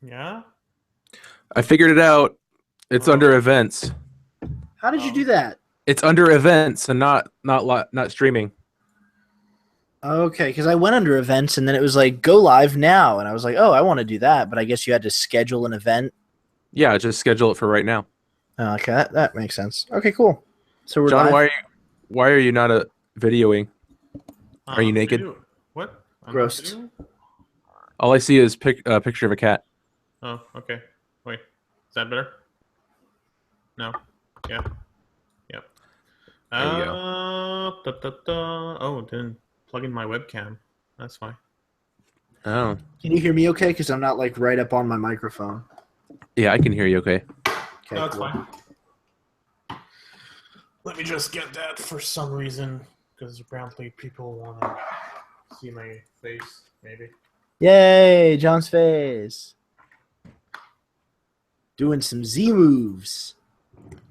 Yeah. I figured it out. It's Oh. under events. How did you do that? It's under events and not streaming. Okay, because I went under events and then it was like go live now, and I was like, oh, I want to do that, but I guess you had to schedule an event. Yeah, just schedule it for right now. Okay, that makes sense. Okay, cool. So we're John, live. why are you not videoing? Are you naked? What? I'm not Grossed. videoing? All I see is a picture of a cat. Oh, okay. Wait, is that better? No. Yeah. Yep. There you go. Oh, didn't plug in my webcam. That's fine. Oh, Can you hear me okay? Because I'm not like right up on my microphone. yeah, I can hear you. Okay. Okay, No, it's cool. fine. Let me just get that for some reason, because apparently people want to see my face, maybe. Yay, John's face. Doing some Z moves.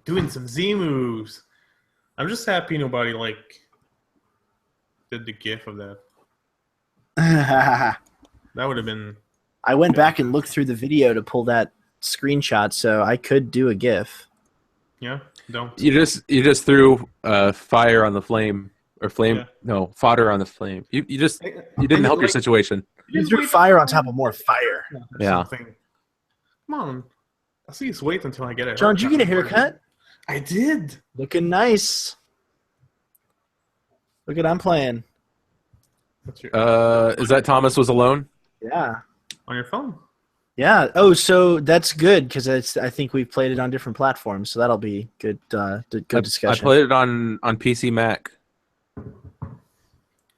Doing some Z moves. I'm just happy nobody, did the gif of that. I That would have been... went back and looked through the video to pull that screenshot, so I could do a GIF. Yeah, don't. You just threw fire on the flame or flame. Yeah. No, fodder on the flame. You didn't help your situation. You threw fire on top of more fire. Yeah. Something. Come on. I'll see. Just wait until I get it. John, did you get a haircut? I did. Looking nice. Look at I'm playing. What's your, Is that Thomas Was Alone? Yeah. on your phone? Yeah. Oh, so that's good because I think we've played it on different platforms, so that'll be good. Good I discussion. played it on PC Mac.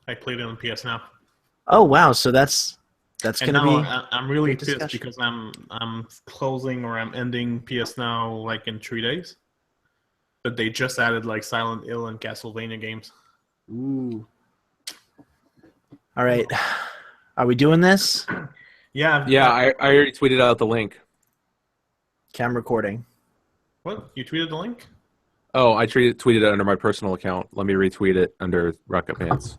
I played it on PS Now. Oh wow, so that's And gonna now be. I'm really good pissed discussion. because I'm closing or I'm ending PS Now in 3 days. But they just added Silent Hill and Castlevania games. Ooh. All right. Are we doing this? Yeah. Yeah, I already tweeted out the link. Cam recording. What? You tweeted the link? Oh, I tweeted it under my personal account. Let me retweet it under Rocket Pants.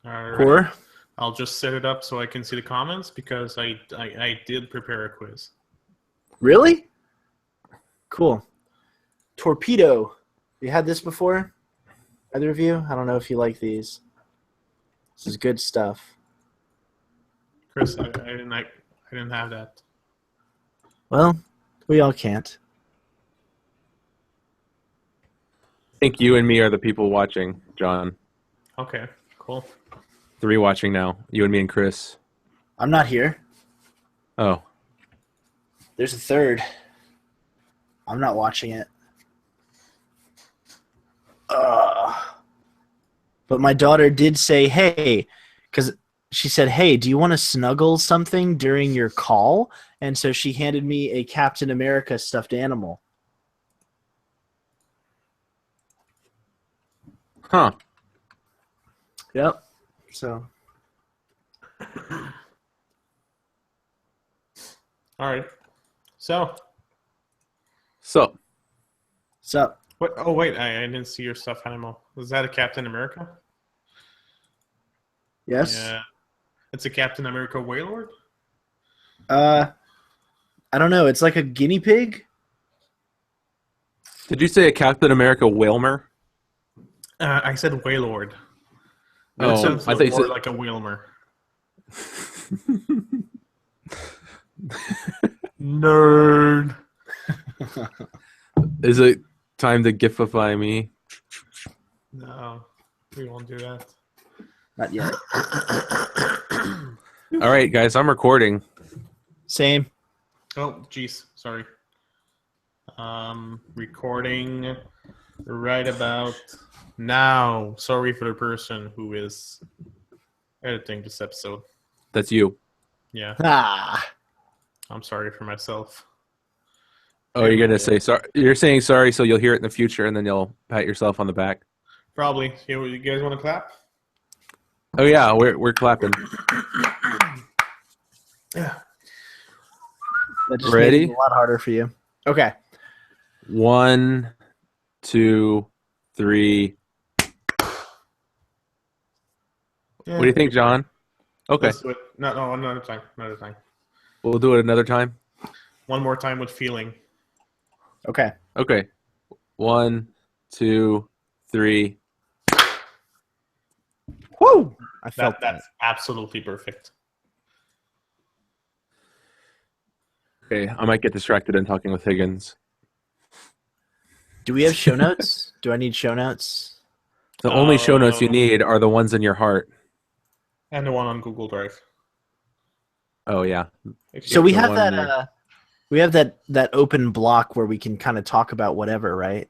All right. Core. I'll just set it up so I can see the comments because I did prepare a quiz. Really? Cool. Torpedo. You had this before? Either of you? I don't know if you like these. This is good stuff. Chris, I didn't have that. Well, we all can't. I think you and me are the people watching, John. Okay, cool. 3 watching now. You and me and Chris. I'm not here. Oh. There's a third. I'm not watching it. But my daughter did say, hey, because she said, hey, do you want to snuggle something during your call? And so she handed me a Captain America stuffed animal. Huh. Yep. So. All right. So, So, what? Oh wait, I didn't see your stuffed animal. Was that a Captain America? Yes. Yeah. It's a Captain America Wailord? I don't know. It's like a guinea pig. did you say a Captain America Whalmer? I said Wailord. Oh, That sounds I thought you more said- like a Whalmer. Nerd. Is it time to gifify me? No, we won't do that. Not yet. All right, guys, I'm recording. Same. Oh, jeez, sorry. Recording right about now. Sorry for the person who is editing this episode. That's you. Yeah, Ah. I'm sorry for myself. Oh, you're gonna say sorry. You're saying sorry, so you'll hear it in the future, and then you'll pat yourself on the back. Probably. You guys want to clap? Oh yeah, we're clapping. Yeah. That just Ready? made it a lot harder for you. Okay. 1, 2, 3. Yeah. What do you think, John? Okay, Let's do it. No, another time. Another time. we'll do it another time. One more time with feeling. Okay. Okay, 1, 2, 3. Woo! I felt that. That's absolutely perfect. Okay, I might get distracted in talking with Higgins. Do we have show notes? Do I need show notes? The only show notes you need are the ones in your heart. And the one on Google Drive. Oh yeah. So we the have one that. there. We have that open block where we can kind of talk about whatever, right?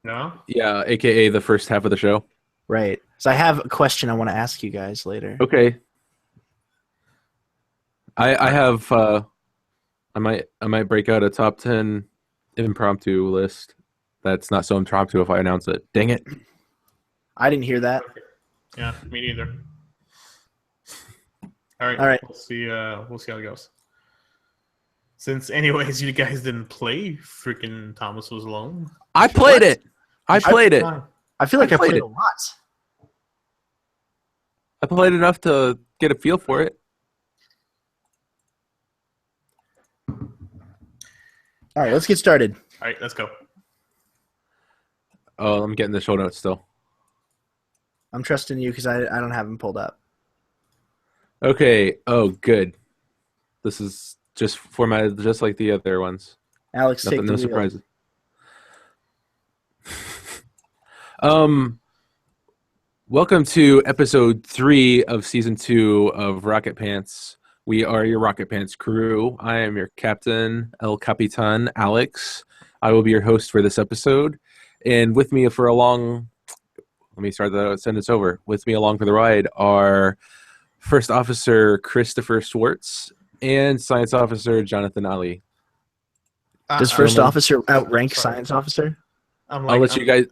No? Yeah, aka the first half of the show. Right. So I have a question I want to ask you guys later. Okay. I have I might break out a top 10 impromptu list. That's not so impromptu if I announce it. Dang it. I didn't hear that. Yeah, me neither. All right. All right. We'll see how it goes. Since anyways you guys didn't play freaking Thomas Was Alone. I played it. I played it. I feel like I played played it. a lot. I played enough to get a feel for it. All right, let's get started. All right, let's go. Oh, I'm getting the show notes still. I'm trusting you because I don't have them pulled up. Okay. Oh, good. This is just formatted just like the other ones. Alex, take Nothing, the no wheel. surprises. Welcome to episode 3 of season 2 of Rocket Pants. We are your Rocket Pants crew. I am your captain, El Capitan, Alex. I will be your host for this episode. And with me for along, let me start the sentence over. With me along for the ride are First Officer Christopher Schwartz and Science Officer Jonathan Ali. Does First gentlemen. Officer outrank Sorry. Science Officer? I'm I'll let you guys.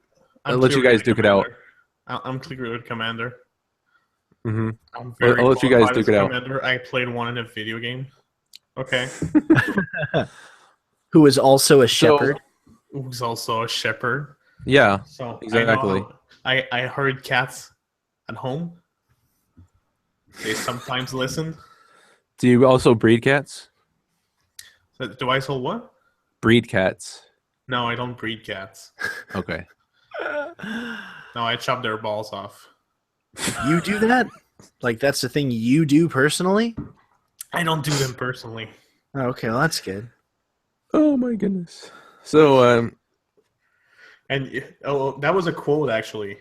I'll let you clear guys duke it out. commander. I'm clear with Commander. Mm-hmm. I'm very I'll let you guys qualified duke as it out. Commander. I played one in a video game. Okay. Who is also a shepherd? Who's also a shepherd. Yeah. So Exactly. I heard cats at home. They sometimes listen. Do you also breed cats? So, do I sell what? Breed cats. No, I don't breed cats. Okay. No, I chop their balls off. You do that? Like that's the thing you do personally? I don't do them personally. Oh, okay, well that's good. Oh my goodness. So And that was a quote actually.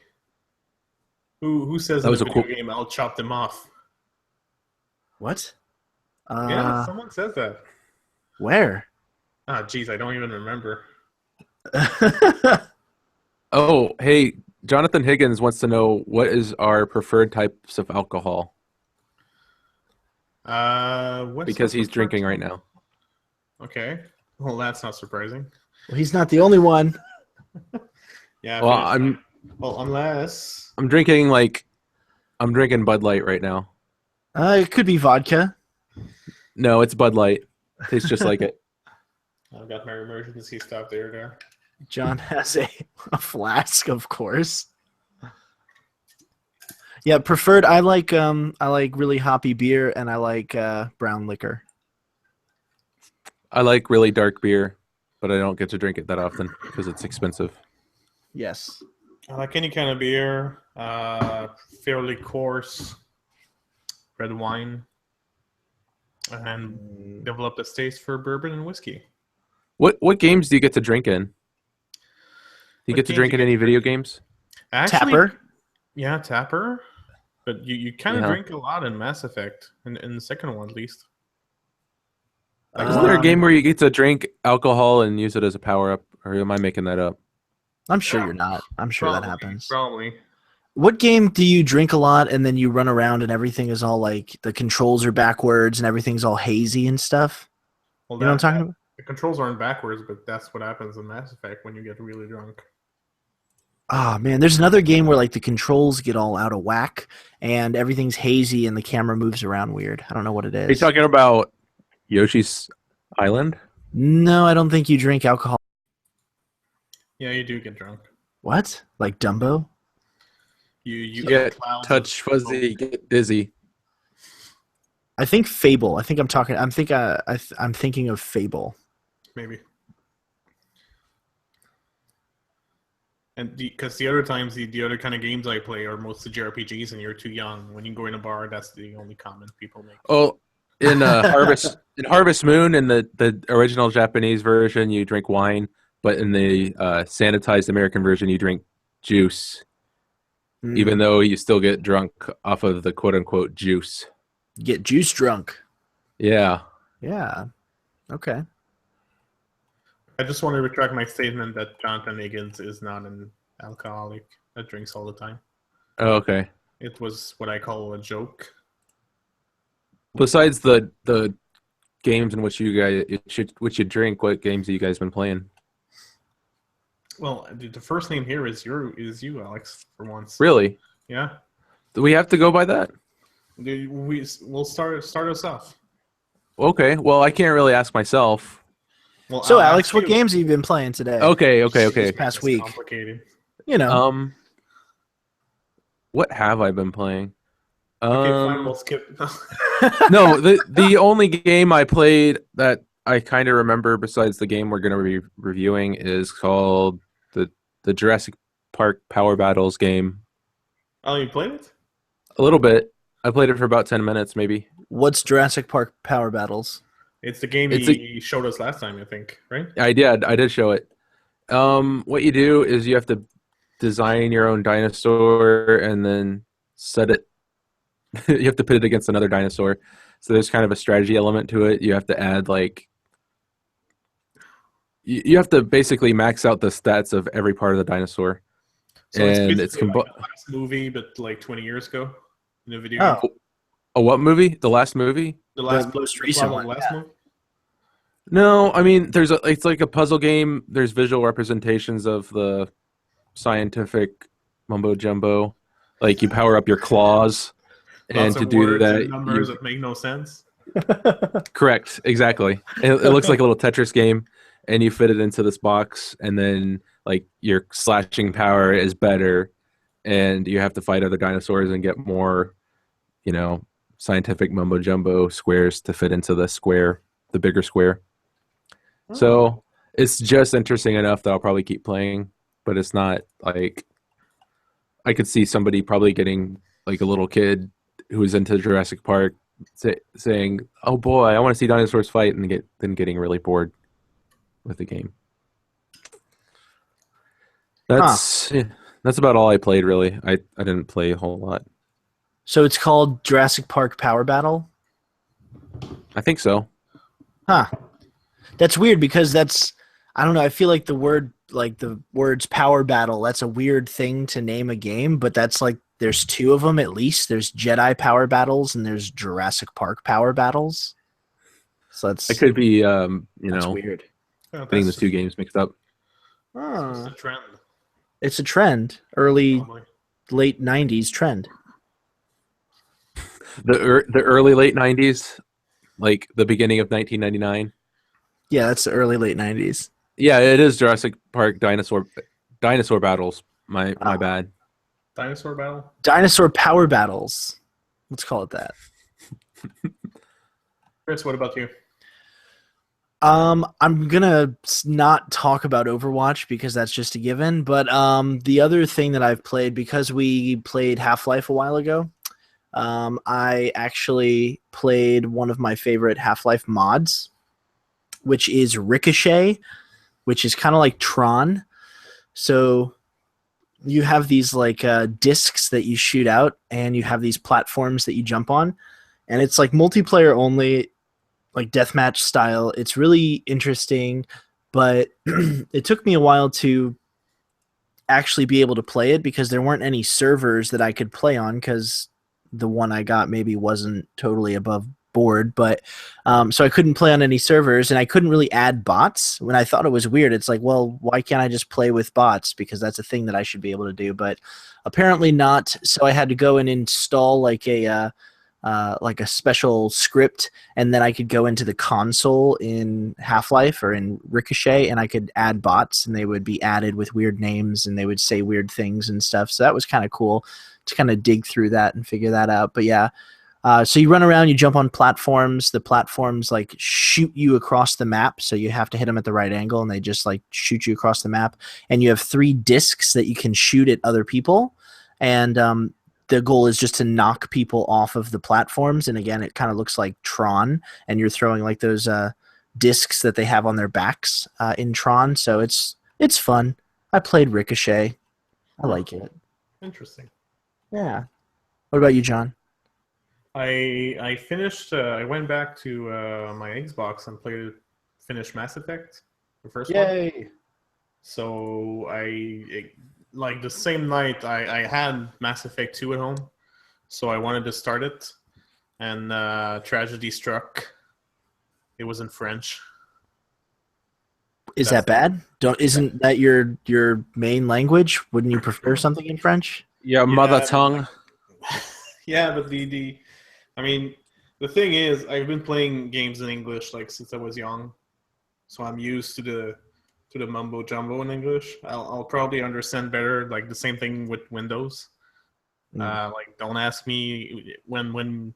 Who says That in was a a video quote. game, "I'll chop them off"? What? Yeah, someone says that. Where? Ah, geez, I don't even remember. oh hey, Jonathan Higgins wants to know what is our preferred types of alcohol What's because the he's preferred drinking type? right now. Okay, well that's not surprising. Well, he's not the only one. Yeah. Well, finish that. Well, unless I'm drinking Bud Light right now. It could be vodka. No, it's Bud Light. Tastes just like it. I've got my emergency stuff there. John has a flask, of course. Yeah, preferred. I like really hoppy beer, and I like brown liquor. I like really dark beer, but I don't get to drink it that often because it's expensive. Yes. I like any kind of beer. Fairly coarse red wine, and developed a taste for bourbon and whiskey. What games do you get to drink in? Do you What get to games drink you in get any to video games? Actually, Tapper. Yeah, Tapper. But you kind of Yeah. drink a lot in Mass Effect, in the second one at least. Isn't there a game where you get to drink alcohol and use it as a power up, or am I making that up? I'm sure you're not. I'm sure that Probably, happens. Probably. What game do you drink a lot and then you run around and everything is all like the controls are backwards and everything's all hazy and stuff? Well, You know what I'm talking about? The controls aren't backwards, but that's what happens in Mass Effect when you get really drunk. Ah, man, there's another game where like the controls get all out of whack and everything's hazy and the camera moves around weird. I don't know what it is. Are you talking about Yoshi's Island? No, I don't think you drink alcohol. Yeah, you do get drunk. What? Like Dumbo? You Get clouds of touch fuzzy, smoke. get dizzy. I think Fable. I think I'm talking. I'm thinking of Fable. Maybe. And because the other times, the other kind of games I play are mostly JRPGs, and you're too young. When you go in a bar, that's the only comment people make. Oh, in Harvest Moon, in the original Japanese version, you drink wine, but in the sanitized American version, you drink juice, even though you still get drunk off of the quote unquote juice. Get juice drunk. Yeah. Yeah. Okay. I just want to retract my statement that Jonathan Higgins is not an alcoholic that drinks all the time. Oh, okay. It was what I call a joke. Besides the games in which you drink, what games have you guys been playing? Well, the first name here is you, Alex, for once. Really? Yeah. Do we have to go by that? We'll start us off. Okay. Well, I can't really ask myself. Well, So, I'll Alex, ask what you. games have you been playing today? Okay. This past It's week. complicated. You know. What have I been playing? Okay, fine. We'll skip. No, the only game I played that I kind of remember, besides the game we're going to be reviewing, is called the Jurassic Park Power Battles game. Oh, you played it? A little bit. I played it for about 10 minutes, maybe. What's Jurassic Park Power Battles? It's the game It's he showed us last time, I think, right? I did show it. What you do is you have to design your own dinosaur and then set it. You have to pit it against another dinosaur. So there's kind of a strategy element to it. You have to add you have to basically max out the stats of every part of the dinosaur. So And it's it's basically like the last movie, but like 20 years ago in the video. Oh. game. A what movie? The last movie? The last most recent one, last yeah. movie. No, I mean it's like a puzzle game. There's visual representations of the scientific mumbo jumbo. Like you power up your claws, and Lots to of do words that, and numbers that make no sense. correct, exactly. It looks like a little Tetris game, and you fit it into this box, and then like your slashing power is better, and you have to fight other dinosaurs and get more, scientific mumbo jumbo squares to fit into the bigger square. So it's just interesting enough that I'll probably keep playing, but it's not like I could see somebody probably getting like a little kid who is into Jurassic Park saying, "Oh boy, I want to see dinosaurs fight," and then getting really bored with the game. That's about all I played really. I didn't play a whole lot. So it's called Jurassic Park Power Battle? I think so. Huh. That's weird because I don't know, I feel like the words power battle, that's a weird thing to name a game, but that's like there's two of them at least. There's Jedi Power Battles and there's Jurassic Park Power Battles. So It could be that's weird. Yeah, getting the that's two games mixed up. just a trend. It's a trend. Early Probably. late 90s trend. The early late 90s, like the beginning of 1999. Yeah, that's the early late 90s. Yeah, it is Jurassic Park dinosaur battles. My bad. Dinosaur battle. Dinosaur Power Battles. Let's call it that. Chris, what about you? I'm gonna not talk about Overwatch because that's just a given. But the other thing that I've played, because we played Half-Life a while ago, I actually played one of my favorite Half-Life mods, which is Ricochet, which is kind of like Tron. So you have these like discs that you shoot out, and you have these platforms that you jump on, and it's like multiplayer only, like deathmatch style. It's really interesting, but it took me a while to actually be able to play it because there weren't any servers that I could play on because the one I got maybe wasn't totally above board. But so I couldn't play on any servers, and I couldn't really add bots. When I thought it was weird, it's like, well, why can't I just play with bots? Because that's a thing that I should be able to do, but apparently not. So I had to go and install like a special script, and then I could go into the console in Half-Life or in Ricochet, and I could add bots, and they would be added with weird names, and they would say weird things and stuff. So that was kind of cool to kind of dig through that and figure that out. But yeah, So you run around, you jump on platforms. The platforms like shoot you across the map, so you have to hit them at the right angle, and they just like shoot you across the map. And you have 3 discs that you can shoot at other people, and the goal is just to knock people off of the platforms. And again, it kind of looks like Tron, and you're throwing like those discs that they have on their backs in Tron. So it's fun. I played Ricochet. I like it. Interesting. Yeah. What about you, John? I finished. I went back to my Xbox and finished Mass Effect, the first one. So like the same night I had Mass Effect 2 at home, so I wanted to start it, and tragedy struck. It was in French. Is that bad? Isn't that your main language? Wouldn't you prefer something in French? Yeah, mother tongue. Yeah, but I mean, the thing is, I've been playing games in English like since I was young, so I'm used to the mumbo jumbo in English. I'll probably understand better. Like the same thing with Windows. Like, don't ask me when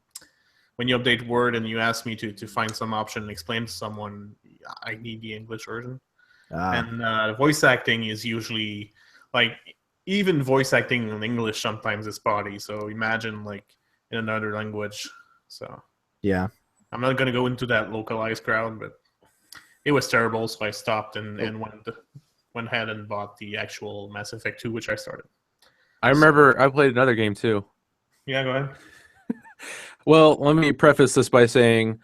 you update Word and you ask me to find some option and explain to someone. I need the English version. And voice acting is usually like, even voice acting in English sometimes is spotty. So imagine like in another language. So yeah, I'm not gonna go into that localized crowd, but it was terrible. So I stopped and went ahead and bought the actual Mass Effect 2, which I started. I remember I played another game too. Yeah, go ahead. Well, let me preface this by saying,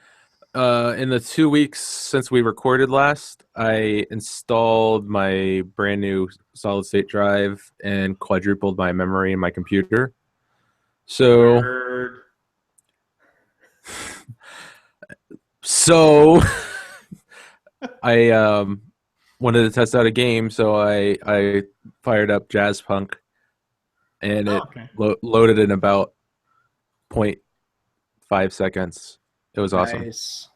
in the 2 weeks since we recorded last, I installed my brand new solid state drive and quadrupled my memory in my computer. So, I wanted to test out a game, so I fired up Jazzpunk, and it loaded in about 0.5 seconds. It was awesome. Nice.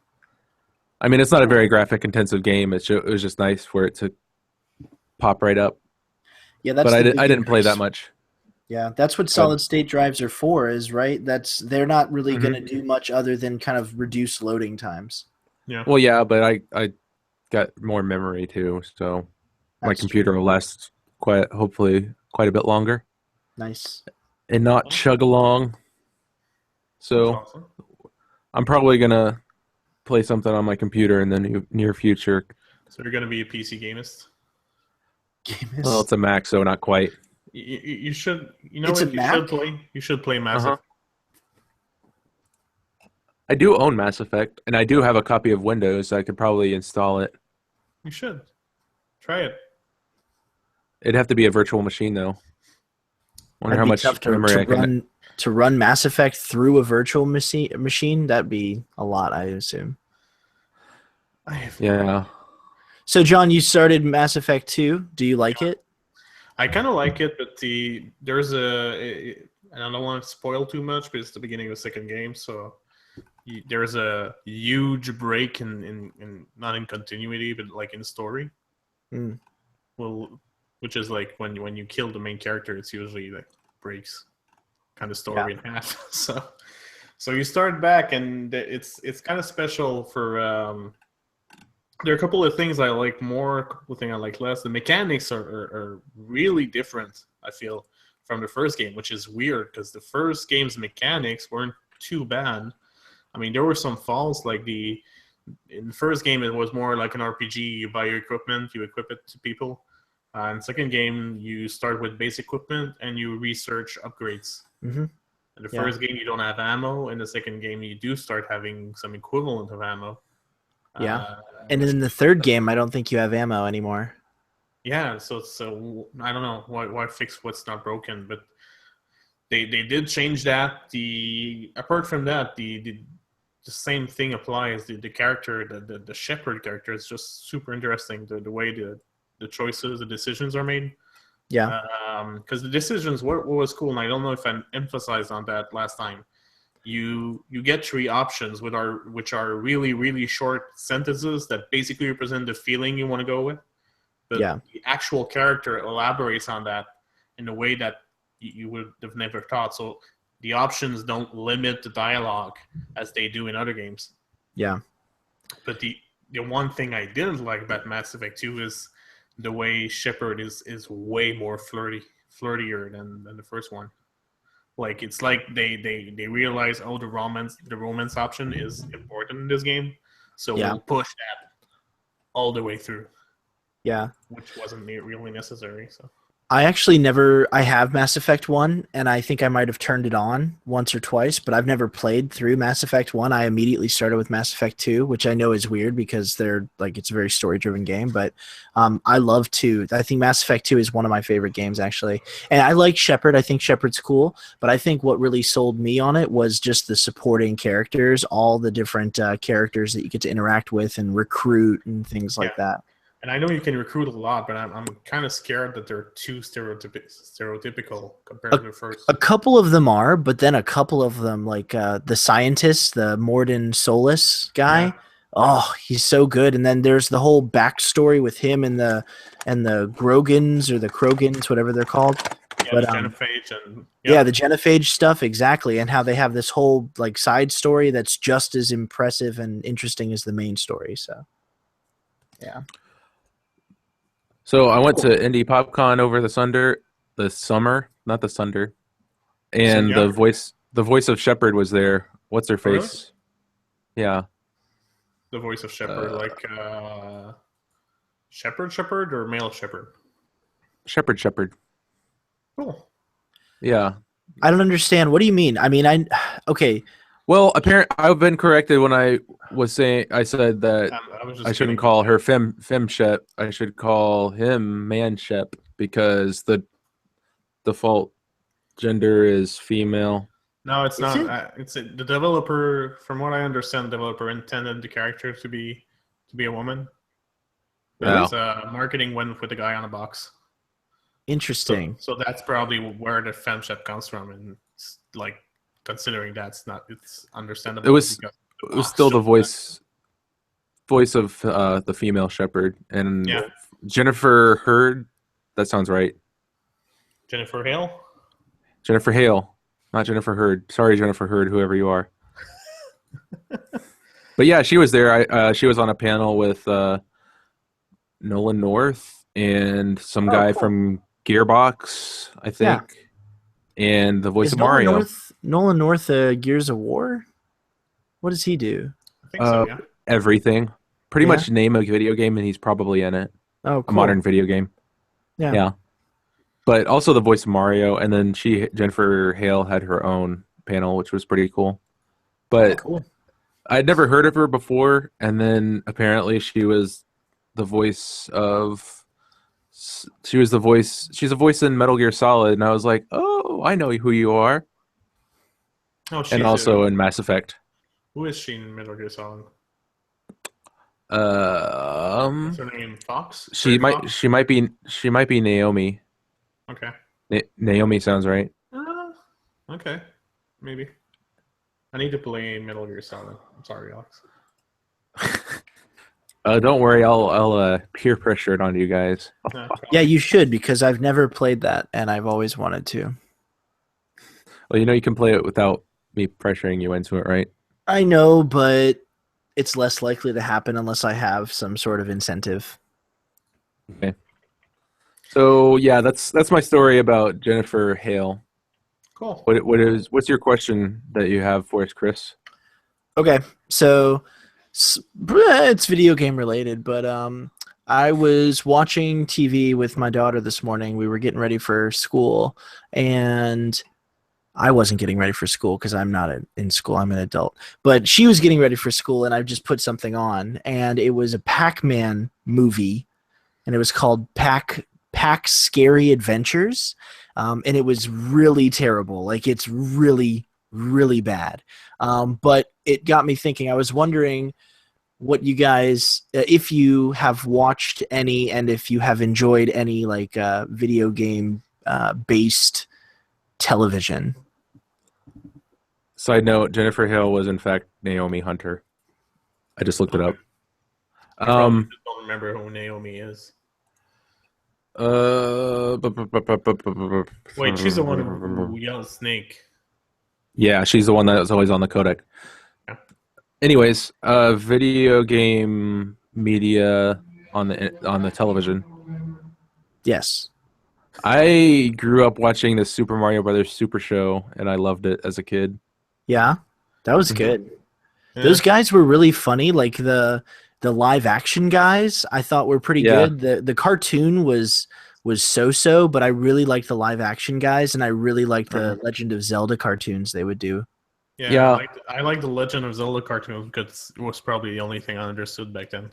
I mean, it's not a very graphic intensive game. It was just nice for it to pop right up. Yeah, that's. But I didn't play that much. Yeah, that's what solid state drives are for, is right? They're not really going to do much other than kind of reduce loading times. Yeah. Well, yeah, but I got more memory too, so my computer will last hopefully quite a bit longer. Nice. And not chug along. So awesome. I'm probably gonna play something on my computer in the near future. So you're gonna be a PC gamist? Well, it's a Mac, so not quite. You should. You know It's what? a Mac? You should play Mass Effect. I do own Mass Effect, and I do have a copy of Windows. So I could probably install it. You should try it. It'd have to be a virtual machine, though. Wonder how much memory I can. To run Mass Effect through a virtual machine, that'd be a lot, I assume. Yeah. So, John, you started Mass Effect 2. Do you like it? I kind of like it, but there's and I don't want to spoil too much, but it's the beginning of the second game, so there's a huge break in not in continuity, but like in story. Well, which is like when you kill the main character, it's usually like breaks kind of story in half. So you start back, and it's kind of special for. There are a couple of things I like more, a couple of things I like less. The mechanics are really different, I feel, from the first game, which is weird because the first game's mechanics weren't too bad. I mean, there were some faults, like in the first game, it was more like an RPG. You buy your equipment, you equip it to people. In the second game, you start with base equipment and you research upgrades. In the first game, you don't have ammo. In the second game, you do start having some equivalent of ammo. Yeah. And in the third game, I don't think you have ammo anymore. Yeah, so I don't know why fix what's not broken, but they did change that. Apart from that, the same thing applies. The character, the Shepard character, is just super interesting. The way the choices, the decisions are made. Yeah. Because the decisions, what was cool, and I don't know if I emphasized on that last time. You get 3 options which are really, really short sentences that basically represent the feeling you want to go with. But the actual character elaborates on that in a way that you would have never thought. So the options don't limit the dialogue as they do in other games. Yeah. But the one thing I didn't like about Mass Effect 2 is the way Shepard is way more flirtier than the first one. Like it's like they realize the romance option is important in this game, so Yeah. we'll push that all the way through. Yeah. Which wasn't really necessary. So I have Mass Effect 1, and I think I might have turned it on once or twice, but I've never played through Mass Effect 1. I immediately started with Mass Effect 2, which I know is weird because it's a very story-driven game, but I love 2. I think Mass Effect 2 is one of my favorite games, actually. And I like Shepard. I think Shepard's cool, but I think what really sold me on it was just the supporting characters, all the different characters that you get to interact with and recruit and things like that. And I know you can recruit a lot, but I'm kind of scared that they're too stereotypical compared to the first. A couple of them are, but then a couple of them, like the scientist, the Mordin Solus guy, he's so good. And then there's the whole backstory with him and the Grogans or the Krogans, whatever they're called. Yeah, but, the Genophage and the Genophage stuff, exactly, and how they have this whole like side story that's just as impressive and interesting as the main story. So, yeah. So I went to Indie PopCon over the summer, and the voice of Shepard was there. What's her face? Really? Yeah. The voice of Shepard, Shepard or male Shepard? Shepard. Cool. Yeah. I don't understand. What do you mean? I mean, okay. Well, apparently, I've been corrected when I said that I shouldn't call her fem shep. I should call him man shep because the default gender is female. No, it's not. The developer, from what I understand, the developer intended the character to be a woman. But marketing went with the guy on the box. Interesting. So that's probably where the femshep comes from, and it's like considering it's understandable. It was still the voice of the female Shepard and Jennifer Hurd. That sounds right. Jennifer Hale. Jennifer Hale, not Jennifer Hurd. Sorry, Jennifer Hurd, whoever you are. But yeah, she was there. She was on a panel with Nolan North and some guy from Gearbox, I think, and the voice of Mario. Nolan North, Gears of War? What does he do? I think so, yeah. Everything. Pretty much name a video game, and he's probably in it. Oh, cool. A modern video game. Yeah. But also the voice of Mario, and then Jennifer Hale had her own panel, which was pretty cool. But I'd never heard of her before, and then apparently she's a voice in Metal Gear Solid, and I was like, oh, I know who you are. Oh, and also in Mass Effect. Who is she in Metal Gear Solid? What's her name? Fox? She might be Naomi. Okay. Naomi sounds right. Okay. Maybe. I need to play Metal Gear Solid. I'm sorry, Alex. Don't worry, I'll peer pressure it on you guys. Yeah, you should, because I've never played that and I've always wanted to. Well, you can play it without me pressuring you into it, right? I know, but it's less likely to happen unless I have some sort of incentive. Okay. So yeah, that's my story about Jennifer Hale. Cool. What's your question that you have for us, Chris? Okay, so it's video game related, but I was watching TV with my daughter this morning. We were getting ready for school, and I wasn't getting ready for school because I'm not in school. I'm an adult. But she was getting ready for school, and I just put something on, and it was a Pac-Man movie, and it was called Pac Scary Adventures, and it was really terrible. Like, it's really, really bad. But it got me thinking. I was wondering what you guys, if you have watched any, and if you have enjoyed any, like video game based television. Side note: Jennifer Hale was in fact Naomi Hunter. I just looked it up. I don't remember who Naomi is. Wait, she's the one who yells snake. Yeah, she's the one that was always on the codec. Yeah. Anyways, video game media on the television. Yes. I grew up watching the Super Mario Brothers Super Show, and I loved it as a kid. Yeah. That was Mhm. good. Yeah. Those guys were really funny. Like the live action guys, I thought were pretty Yeah. good. The cartoon was so, but I really liked the live action guys, and I really liked the Legend of Zelda cartoons they would do. Yeah, Yeah. I like the Legend of Zelda cartoon because it was probably the only thing I understood back then.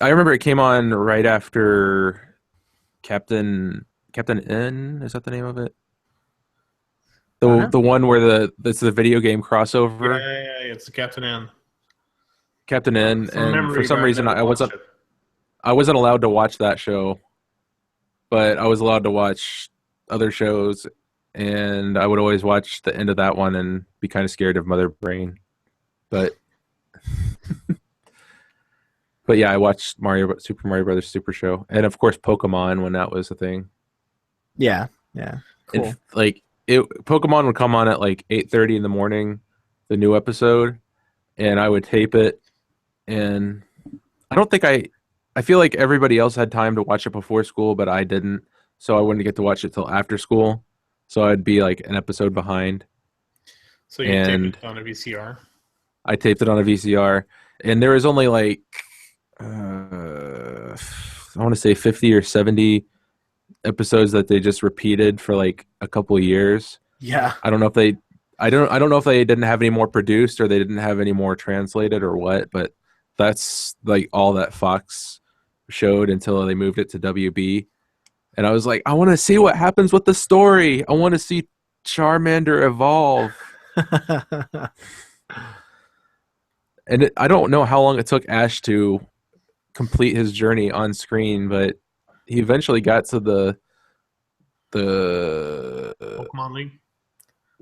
I remember it came on right after Captain N. Is that the name of it? Uh-huh. The one where that's the video game Yeah, crossover. yeah, it's Captain N. Captain N, From and memory, for some but reason never watched it. I wasn't allowed to watch that show, but I was allowed to watch other shows, and I would always watch the end of that one and be kind of scared of Mother Brain. But but yeah, I watched Super Mario Brothers Super Show, and of course Pokemon when that was a thing. Yeah. Yeah. Cool. And Pokemon would come on at like 8:30 in the morning, the new episode, and I would tape it. And I feel like everybody else had time to watch it before school, but I didn't, so I wouldn't get to watch it till after school. So I'd be like an episode behind. So you And- taped it on a VCR. I taped it on a VCR, and there was only like I want to say 50 or 70 episodes that they just repeated for like a couple years. Yeah. I don't know if they didn't have any more produced or they didn't have any more translated or what, but that's like all that Fox showed until they moved it to WB. And I was like, I want to see what happens with the story. I want to see Charmander evolve. And I don't know how long it took Ash to complete his journey on screen, but he eventually got to the Pokemon League.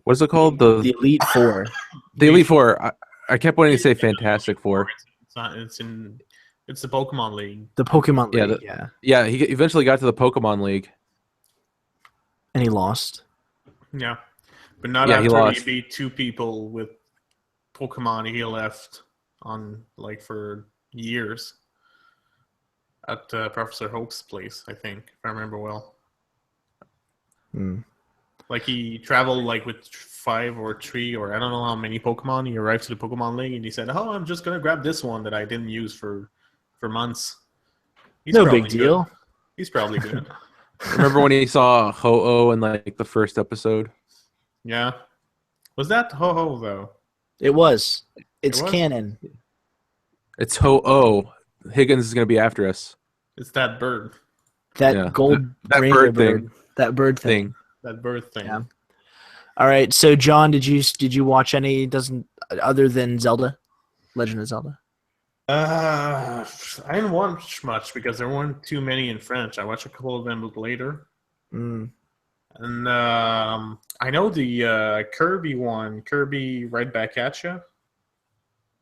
what is it called? The Elite Four. The Elite Four. I kept wanting to say Fantastic Four. It's not. It's the Pokemon League. The Pokemon Yeah, League. Yeah. Yeah, he eventually got to the Pokemon League. And he lost. Yeah, but not Yeah, he after lost. he beat two people with Pokemon. He left on like for years at Professor Hope's place, I think, if I remember well. Hmm. Like he traveled like with 5 or 3 or I don't know how many Pokemon. He arrived to the Pokemon League and he said, "Oh, I'm just gonna grab this one that I didn't use for months." He's No probably big good. deal. He's probably good. Remember when he saw Ho-Oh in like the first episode? Yeah. Was that Ho-Ho though? It was. It's It was? canon. It's Ho-Oh. Higgins is going to be after us. It's that bird. That Yeah. gold That rainbow bird bird. thing. That bird thing. Thing. That bird thing. Yeah. All right. So John, did you watch any other than Zelda? Legend of Zelda? I didn't watch much because there weren't too many in French. I watched a couple of them later. Mm. And I know the Kirby one, Kirby Right Back at You.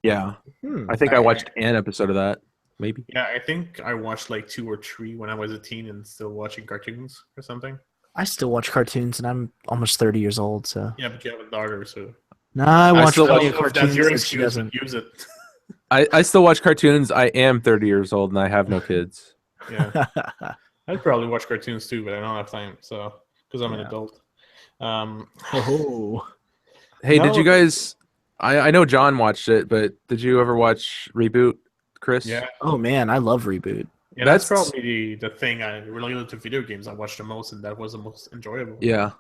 Yeah. Hmm. I think I watched an episode of that. Maybe. Yeah, I think I watched like 2 or 3 when I was a teen and still watching cartoons or something. I still watch cartoons, and I'm almost 30 years old. So Yeah, but you have a daughter, so I watch still plenty watch- of if that's cartoons your that she excuse, doesn't. use it. I still watch cartoons. I am 30 years old and I have no kids. Yeah, I'd probably watch cartoons too, but I don't have time. So because I'm an Yeah. adult. Oh. Hey, did No. you guys? I know John watched it, but did you ever watch Reboot, Chris? Yeah, Oh man, I love Reboot. yeah, that's That's- probably the thing I related to video games I watched the most, and that was the most enjoyable. Yeah.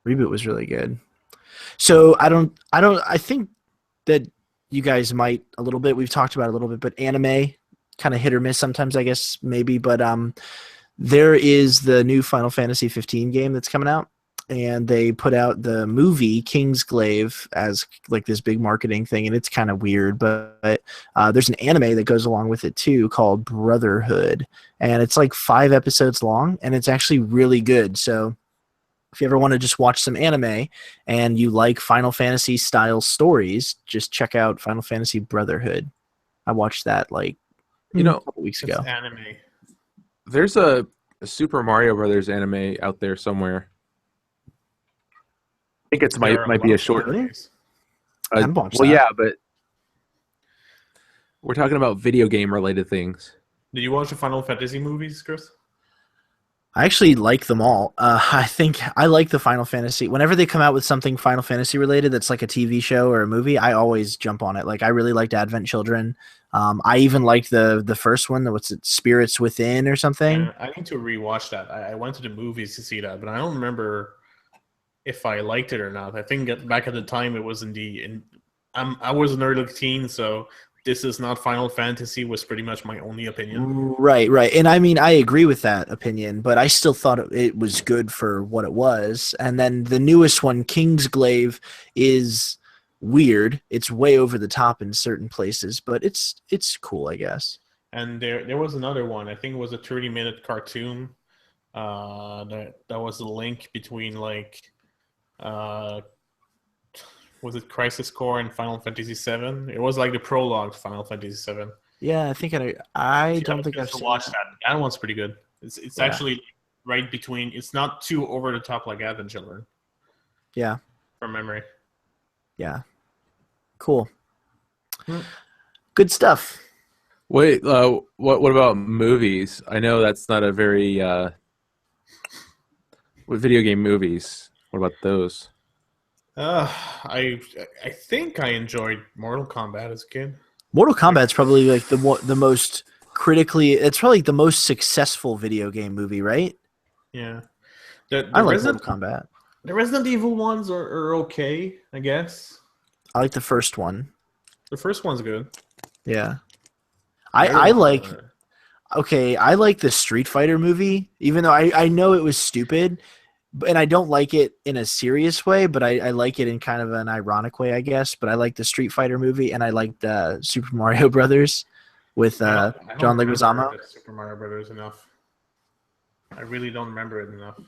Reboot was really good. So I think that you guys might a little bit. We've talked about it a little bit, but anime kind of hit or miss sometimes, I guess maybe. But there is the new Final Fantasy 15 game that's coming out, and they put out the movie Kingsglaive as like this big marketing thing, and it's kind of weird. But there's an anime that goes along with it too called Brotherhood, and it's like 5 episodes long, and it's actually really good. So if you ever want to just watch some anime and you like Final Fantasy style stories, just check out Final Fantasy Brotherhood. I watched that like You know, a couple weeks It's ago. anime. There's a Super Mario Brothers anime out there somewhere. think it's There are might be a lots of short. Really? animes. I haven't watched Well, that. yeah, but we're talking about video game related things. Did you watch the Final Fantasy movies, Chris? I actually like them all. I think I like the Final Fantasy. Whenever they come out with something Final Fantasy related that's like a TV show or a movie, I always jump on it. Like I really liked Advent Children. I even liked the first one. What's it? Spirits Within or something. Yeah, I need to rewatch that. I went to the movies to see that, but I don't remember if I liked it or not. I think back at the time it was I was an early teen, so this is not Final Fantasy was pretty much my only opinion. Right, right. And I mean, I agree with that opinion, but I still thought it was good for what it was. And then the newest one, Kingsglaive, is weird. It's way over the top in certain places, but it's cool, I guess. And there was another one. I think it was a 30-minute cartoon. That was a link between like was it Crisis Core and Final Fantasy VII? It was like the prologue to Final Fantasy VII. Yeah, I think I don't think I've to seen watch that. that. That one's pretty good. It's Yeah. actually right between. It's not too over the top like Advent Children Yeah, from memory. yeah. Cool. Hmm. Good stuff. Wait, what about movies? I know that's not a very what video game movies. What about those? I think I enjoyed Mortal Kombat as a kid. Mortal Kombat's probably like the most critically. It's probably the most successful video game movie, right? Yeah, the I like Resident Mortal Kombat. the Resident Evil ones are okay, I guess. I like the first one. The first one's good. Yeah. The other I ones like are- okay, I like the Street Fighter movie, even though I know it was stupid, and I don't like it in a serious way, but I like it in kind of an ironic way, I guess. But I like the Street Fighter movie, and I liked Super Mario Brothers with I don't John remember Leguizamo, the Super Mario Brothers enough. I really don't remember it enough.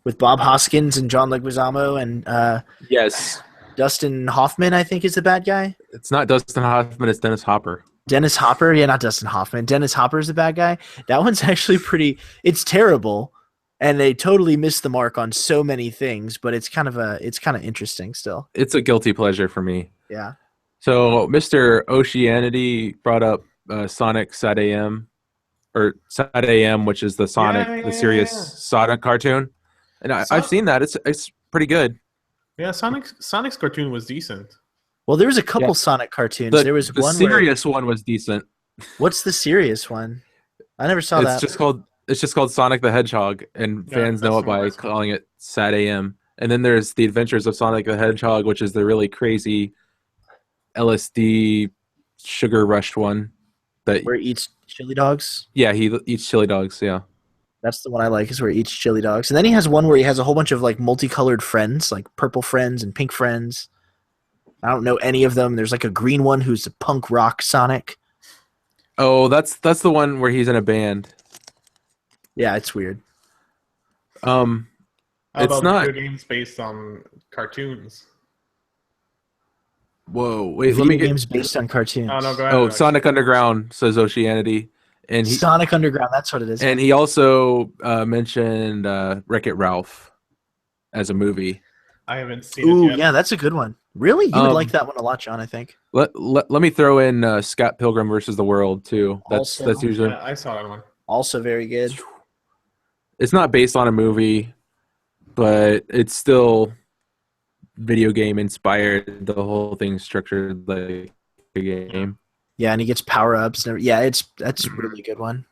with Bob Hoskins and John Leguizamo and Yes, Dustin Hoffman, I think is the bad guy. it's not Dustin Hoffman. It's Dennis Hopper. Dennis Hopper, yeah, not Dustin Hoffman. Dennis Hopper is the bad guy. That one's actually pretty. It's terrible, and they totally missed the mark on so many things. But it's kind of interesting still. It's a guilty pleasure for me. Yeah. So Mr. Oceanity brought up Sonic Sat AM, or Sat AM, which is the Sonic, Yeah, the serious yeah. Sonic cartoon, and I've seen that. It's pretty good. Yeah, Sonic's cartoon was decent. Well, there was a couple Yeah. Sonic cartoons. The, There was the one. serious one was decent. What's the serious one? I never saw that. It's just called Sonic the Hedgehog, and Yeah, fans know that's it by the worst one. calling it Sat AM. And then there's the Adventures of Sonic the Hedgehog, which is the really crazy LSD sugar rush one. That Where he eats chili dogs. yeah, he eats chili dogs. Yeah. That's the one I like. Is where he eats chili dogs. And then he has one where he has a whole bunch of like multicolored friends, like purple friends and pink friends. I don't know any of them. There's like a green one who's a punk rock Sonic. Oh, that's the one where he's in a band. Yeah, it's weird. How It's about not. video games based on cartoons? Whoa, wait, Video let me get. games based on cartoons. Oh no, go ahead. Oh, Alex. Sonic Underground says Oceanity, and he Sonic Underground. That's what it is. and he also mentioned Wreck-It Ralph as a movie. I haven't seen Ooh, it yet. yeah, that's a good one. Really, you would Um, like that one a lot, John. I think. Let me throw in Scott Pilgrim versus the World too. That's Also- usually Yeah, I saw that one. Also very good. it's not based on a movie, but it's still video game inspired. The whole thing's structured like a game. Yeah, and he gets power ups. Yeah, that's a really good one.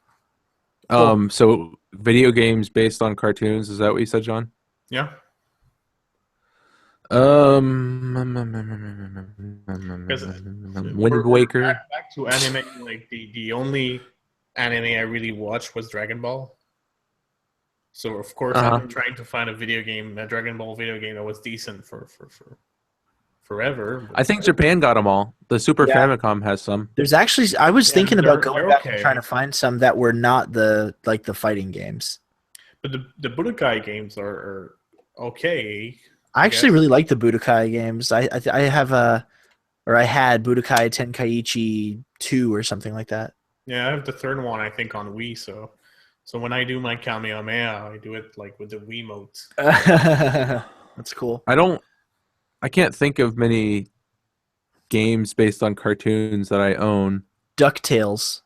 So video games based on cartoons, is that what you said, John? Yeah, Wind Waker. Back to anime. Like the only anime I really watched was Dragon Ball. So of course Uh-huh. I've been trying to find a Dragon Ball video game that was decent for forever. I think Japan got them all. The Super Yeah. Famicom has some. There's actually I was Yeah, thinking about they're going back okay. and trying to find some that were not the fighting games. But the Budokai games are okay. I actually guess. really like the Budokai games. I have I had Budokai Tenkaichi 2 or something like that. Yeah, I have the third one I think on Wii. So when I do my Kamehameha, I do it like with the Wiimote. That's cool. I don't I can't think of many games based on cartoons that I own. DuckTales.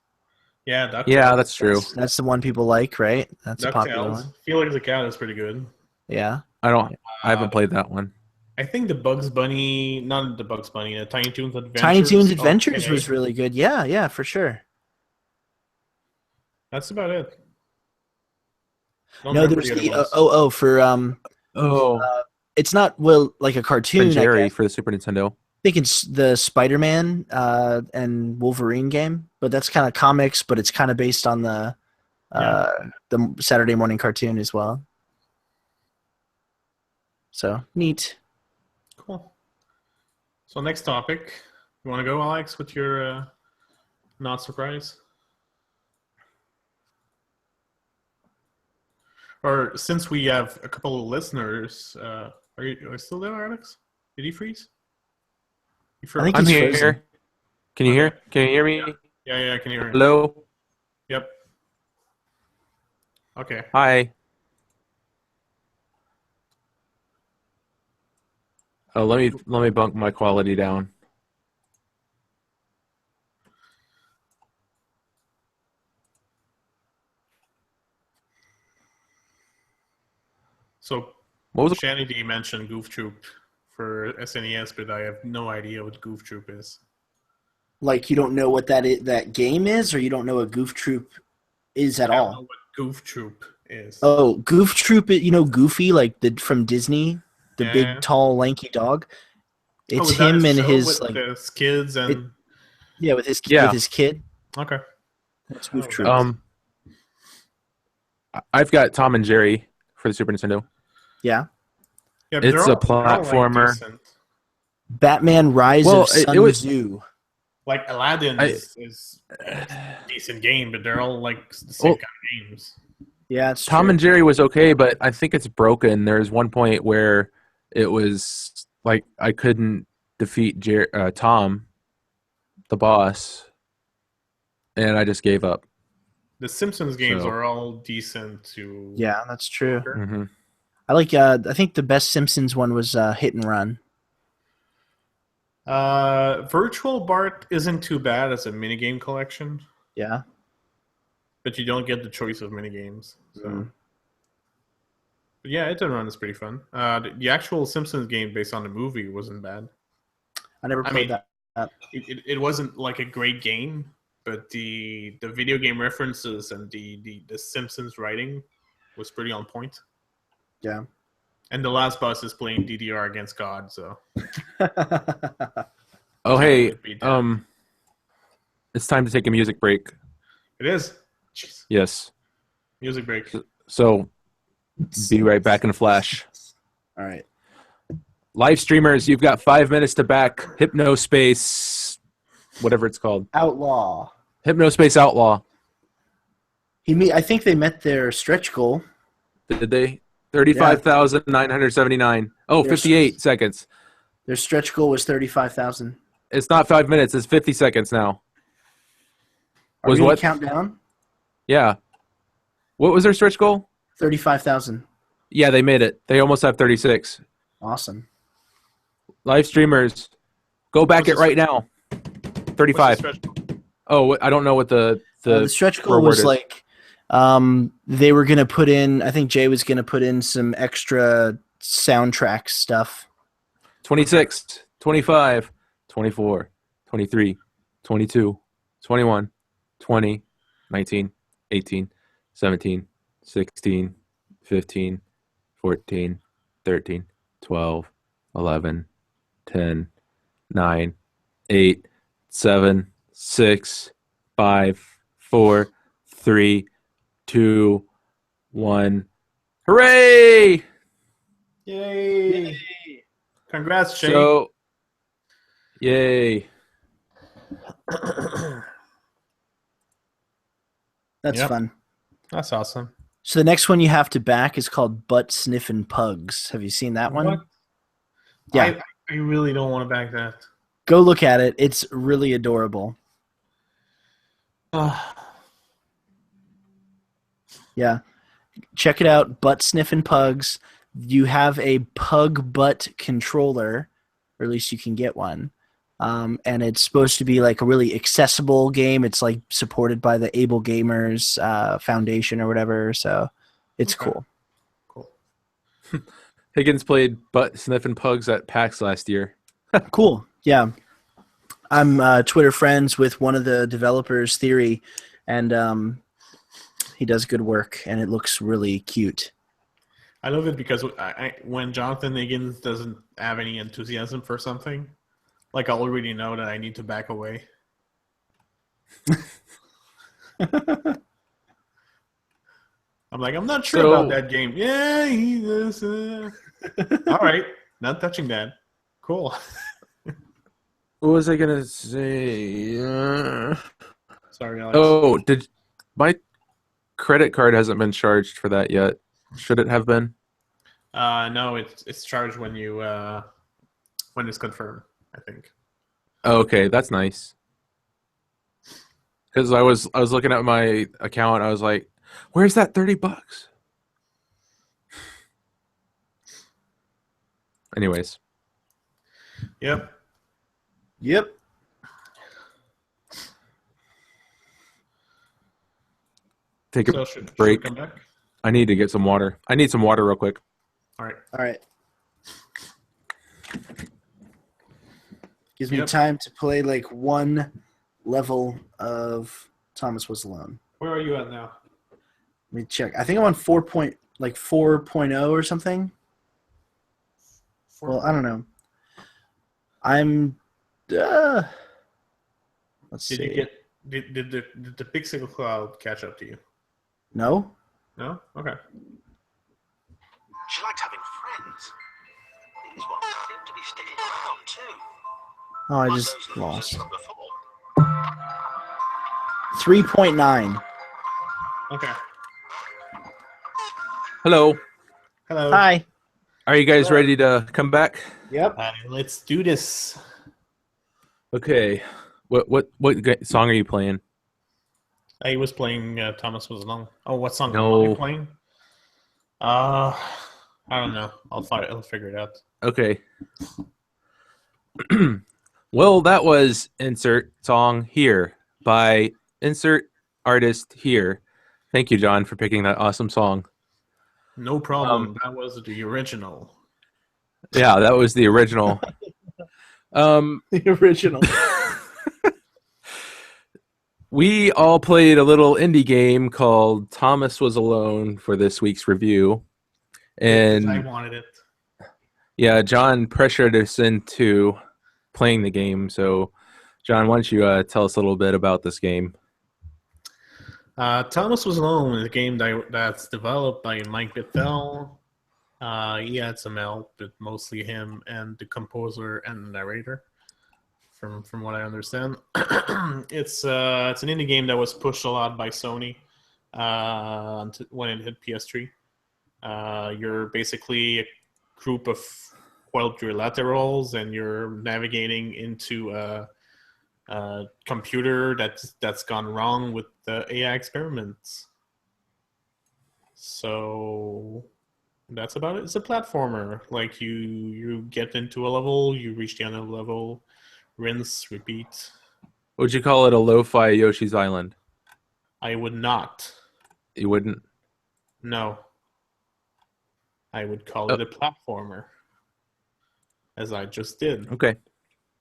Yeah, DuckTales. Yeah, that's true. That's the one people like, right? That's a popular DuckTales. one. Felix the Cat is pretty good. Yeah. I haven't played that one. I think the Bugs Bunny, not the Bugs Bunny, the Tiny Toons Adventures. Tiny Toons Adventures okay. was really good. Yeah, for sure. That's about it. Don't No, remember there's the the other ones. Oh, it's not like a cartoon. and Jerry I guess. for the Super Nintendo. I think it's the Spider-Man and Wolverine game, but that's kind of comics, but it's kind of based on the Saturday morning cartoon as well. So neat. Cool. So next topic. You want to go, Alex, with your not surprise? Or since we have a couple of listeners, are you still there, Alex? Did he freeze? I think I'm he's here. frozen. Can you hear? Can you hear me? Yeah, I can hear him. Hello. Yep. Okay. Hi. Oh, let me bump my quality down. So What was it? Shanny D mentioned Goof Troop for SNES, but I have no idea what Goof Troop is. Like you don't know what that game is, or you don't know what Goof Troop is at I don't all. know what Goof Troop is. Oh, Goof Troop, Goofy, like from Disney, the Yeah. big, tall, lanky dog. It's is that him a and show his with like the kids and with his kid. okay. That's Goof Oh, Troop. I've got Tom and Jerry for the Super Nintendo. Yeah. Yeah, It's they're a platformer. decent. Batman: Rise Well, of Sun it was- Tzu. Like Aladdin is a decent game, but they're all like the same kind of games. Yeah, it's Tom true. and Jerry was okay, but I think it's broken. There's one point where it was like I couldn't defeat Tom, the boss, and I just gave up. The Simpsons games So- are all decent to. Yeah, that's true. hmm I like. I think the best Simpsons one was Hit and Run. Virtual Bart isn't too bad as a minigame collection, Yeah. but you don't get the choice of minigames. So. Mm. But yeah, Hit and Run is pretty fun. The actual Simpsons game based on the movie wasn't bad. I never I played mean, that. It wasn't like a great game, but the video game references and the Simpsons writing was pretty on point. Yeah. And the last boss is playing DDR against God, so Oh, hey, Beat that. it's time to take a music break. It is. Jeez. Yes. Music break. So, be right back in a flash. All right. Live streamers, you've got 5 minutes to back Hypnospace, whatever it's called. Outlaw. Hypnospace Outlaw. I think they met their stretch goal. Did they? 35,979. Oh, There's- 58 seconds. Their stretch goal was 35,000. It's not 5 minutes. It's 50 seconds now. Are Was we gonna what? count down? Yeah. What was their stretch goal? 35,000. Yeah, they made it. They almost have 36. Awesome. Live streamers, go back What's it the right now. 35. What's the stretch? Oh, I don't know what the stretch goal reward was is. like they were gonna put in. I think Jay was gonna put in some extra soundtrack stuff. 26, 25, 24, 23, 22, 21, 20, 19, 18, 17, 16, 15, 14, 13, 12, 11, 10, 9, 8, 7, 6, 5, 4, 3, 2, 1. Hooray! Yay! Congrats, Shane. So, yay. That's Yep. fun. That's awesome. So the next one you have to back is called Butt Sniffin' Pugs. Have you seen that one? What? Yeah. I really don't want to back that. Go look at it. It's really adorable. Yeah. Check it out. Butt Sniffin' Pugs. You have a pug butt controller or at least you can get one. And it's supposed to be like a really accessible game. It's like supported by the Able Gamers Foundation or whatever. So it's cool. Cool. Higgins played butt sniffing pugs at PAX last year. Cool. Yeah. I'm Twitter friends with one of the developers, Theory, and he does good work, and it looks really cute. I love it because when Jonathan Higgins doesn't have any enthusiasm for something, like I already know that I need to back away. I'm like, I'm not sure about that game. Yeah, he does. All right, not touching that. Cool. What was I gonna say? Sorry, Alex. Oh, did my credit card hasn't been charged for that yet? Should it have been? No, it's charged when it's confirmed, I think. Oh, okay, that's nice. Because I was looking at my account, I was like, "Where's that $30?" Anyways, Yep. take a So should break. we come back? I need to get some water. I need some water real quick. All right. All right. Gives me Yep. time to play like one level of Thomas Was Alone. Where are you at now? Let me check. I think I'm on 4.0 or something. Well, I don't know. I'm. Let's see. Did you get did the Pixel Cloud catch up to you? No. No. Okay. She liked having friends. These ones seem to be sticking around too. Oh, I Like just those lost. losers from before. 3.9. Okay. Hello. Hello. Hi. Are you guys ready to come back? Yep. Let's do this. Okay. What song are you playing? I was playing Thomas Was Alone. Oh, what song No. am I playing? I don't know. I'll figure it out. Okay. Well, that was insert song here by insert artist here. Thank you, John, for picking that awesome song. No problem. That was the original. Yeah, that was the original. The original. We all played a little indie game called Thomas Was Alone for this week's review. Because I And wanted it. yeah, John pressured us into playing the game. So, John, why don't you tell us a little bit about this game? Thomas Was Alone is a game that's developed by Mike Bithell. He had some help, but mostly him and the composer and the narrator, from what I understand. It's an indie game that was pushed a lot by Sony when it hit PS3. You're basically a group of quadrilaterals, and you're navigating into a computer that's gone wrong with the AI experiments. So that's about it. It's a platformer. Like you get into a level, you reach the end of the level, rinse, repeat. Would you call it a lo-fi Yoshi's Island? I would not. You wouldn't? No. I would call it a platformer, as I just did. Okay.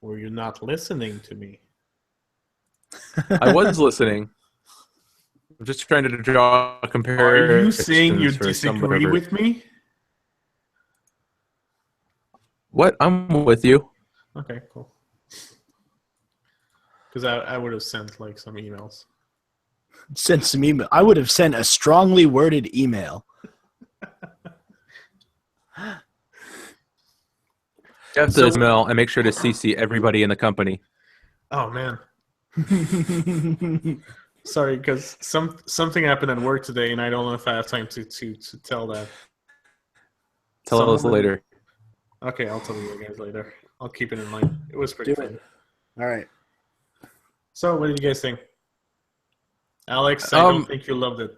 Were you not listening to me? I was listening. I'm just trying to draw a comparison. Are you saying you disagree with me? What? I'm with you. Okay, cool. Because I would have sent like some emails. Sent some email. I would have sent a strongly worded email. You have to email and make sure to CC everybody in the company. Oh man. Sorry, because something happened at work today, and I don't know if I have time to tell that. Tell us later. Okay, I'll tell you guys later. I'll keep it in mind. It was pretty Do fun. it. All right. So, what did you guys think? Alex, I don't think you loved it.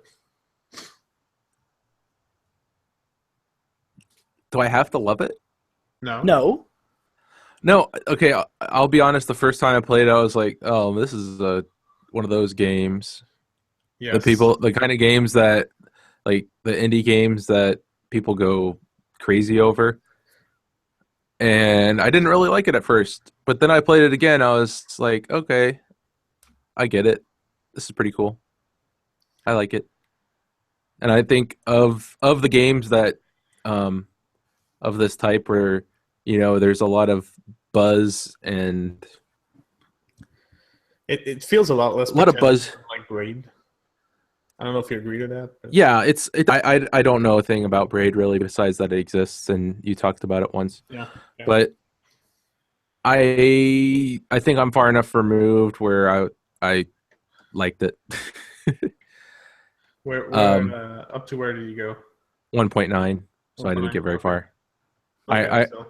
Do I have to love it? No? No. No, okay. I'll be honest. The first time I played, I was like, "Oh, this is one of those games." Yes. The kind of games that, like the indie games that people go crazy over. And I didn't really like it at first, but then I played it again. I was like, "Okay, I get it. This is pretty cool. I like it." And I think of the games that um of this type where there's a lot of buzz and It feels a lot less a lot of pretentious buzz. than, like Braid. I don't know if you agree to that. But Yeah, I don't know a thing about Braid really besides that it exists and you talked about it once. yeah. Yeah. But I think I'm far enough removed where I liked it. Where um up to where did you go? 1.9, so I didn't 1.9? get very Okay. far. Okay, I so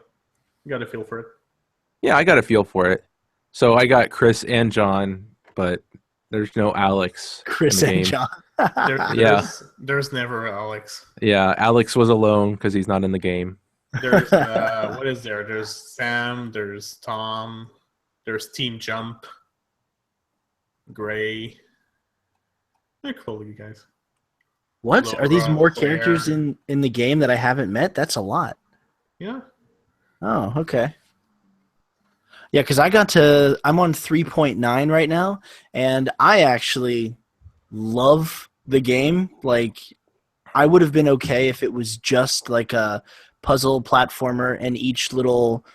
you got a feel for it. Yeah, I got a feel for it. So I got Chris and John, but there's no Alex Chris in the and game. John. Yeah. There's never Alex. Yeah, Alex was alone because he's not in the game. There's what is there? There's Sam. There's Tom. There's Team Jump. Gray. They're cool, you guys. What are these Laura, more Claire. characters in the game that I haven't met? That's a lot. Yeah. Oh, okay. Yeah, because I'm on 3.9 right now, and I actually love the game. Like, I would have been okay if it was just like a puzzle platformer and each little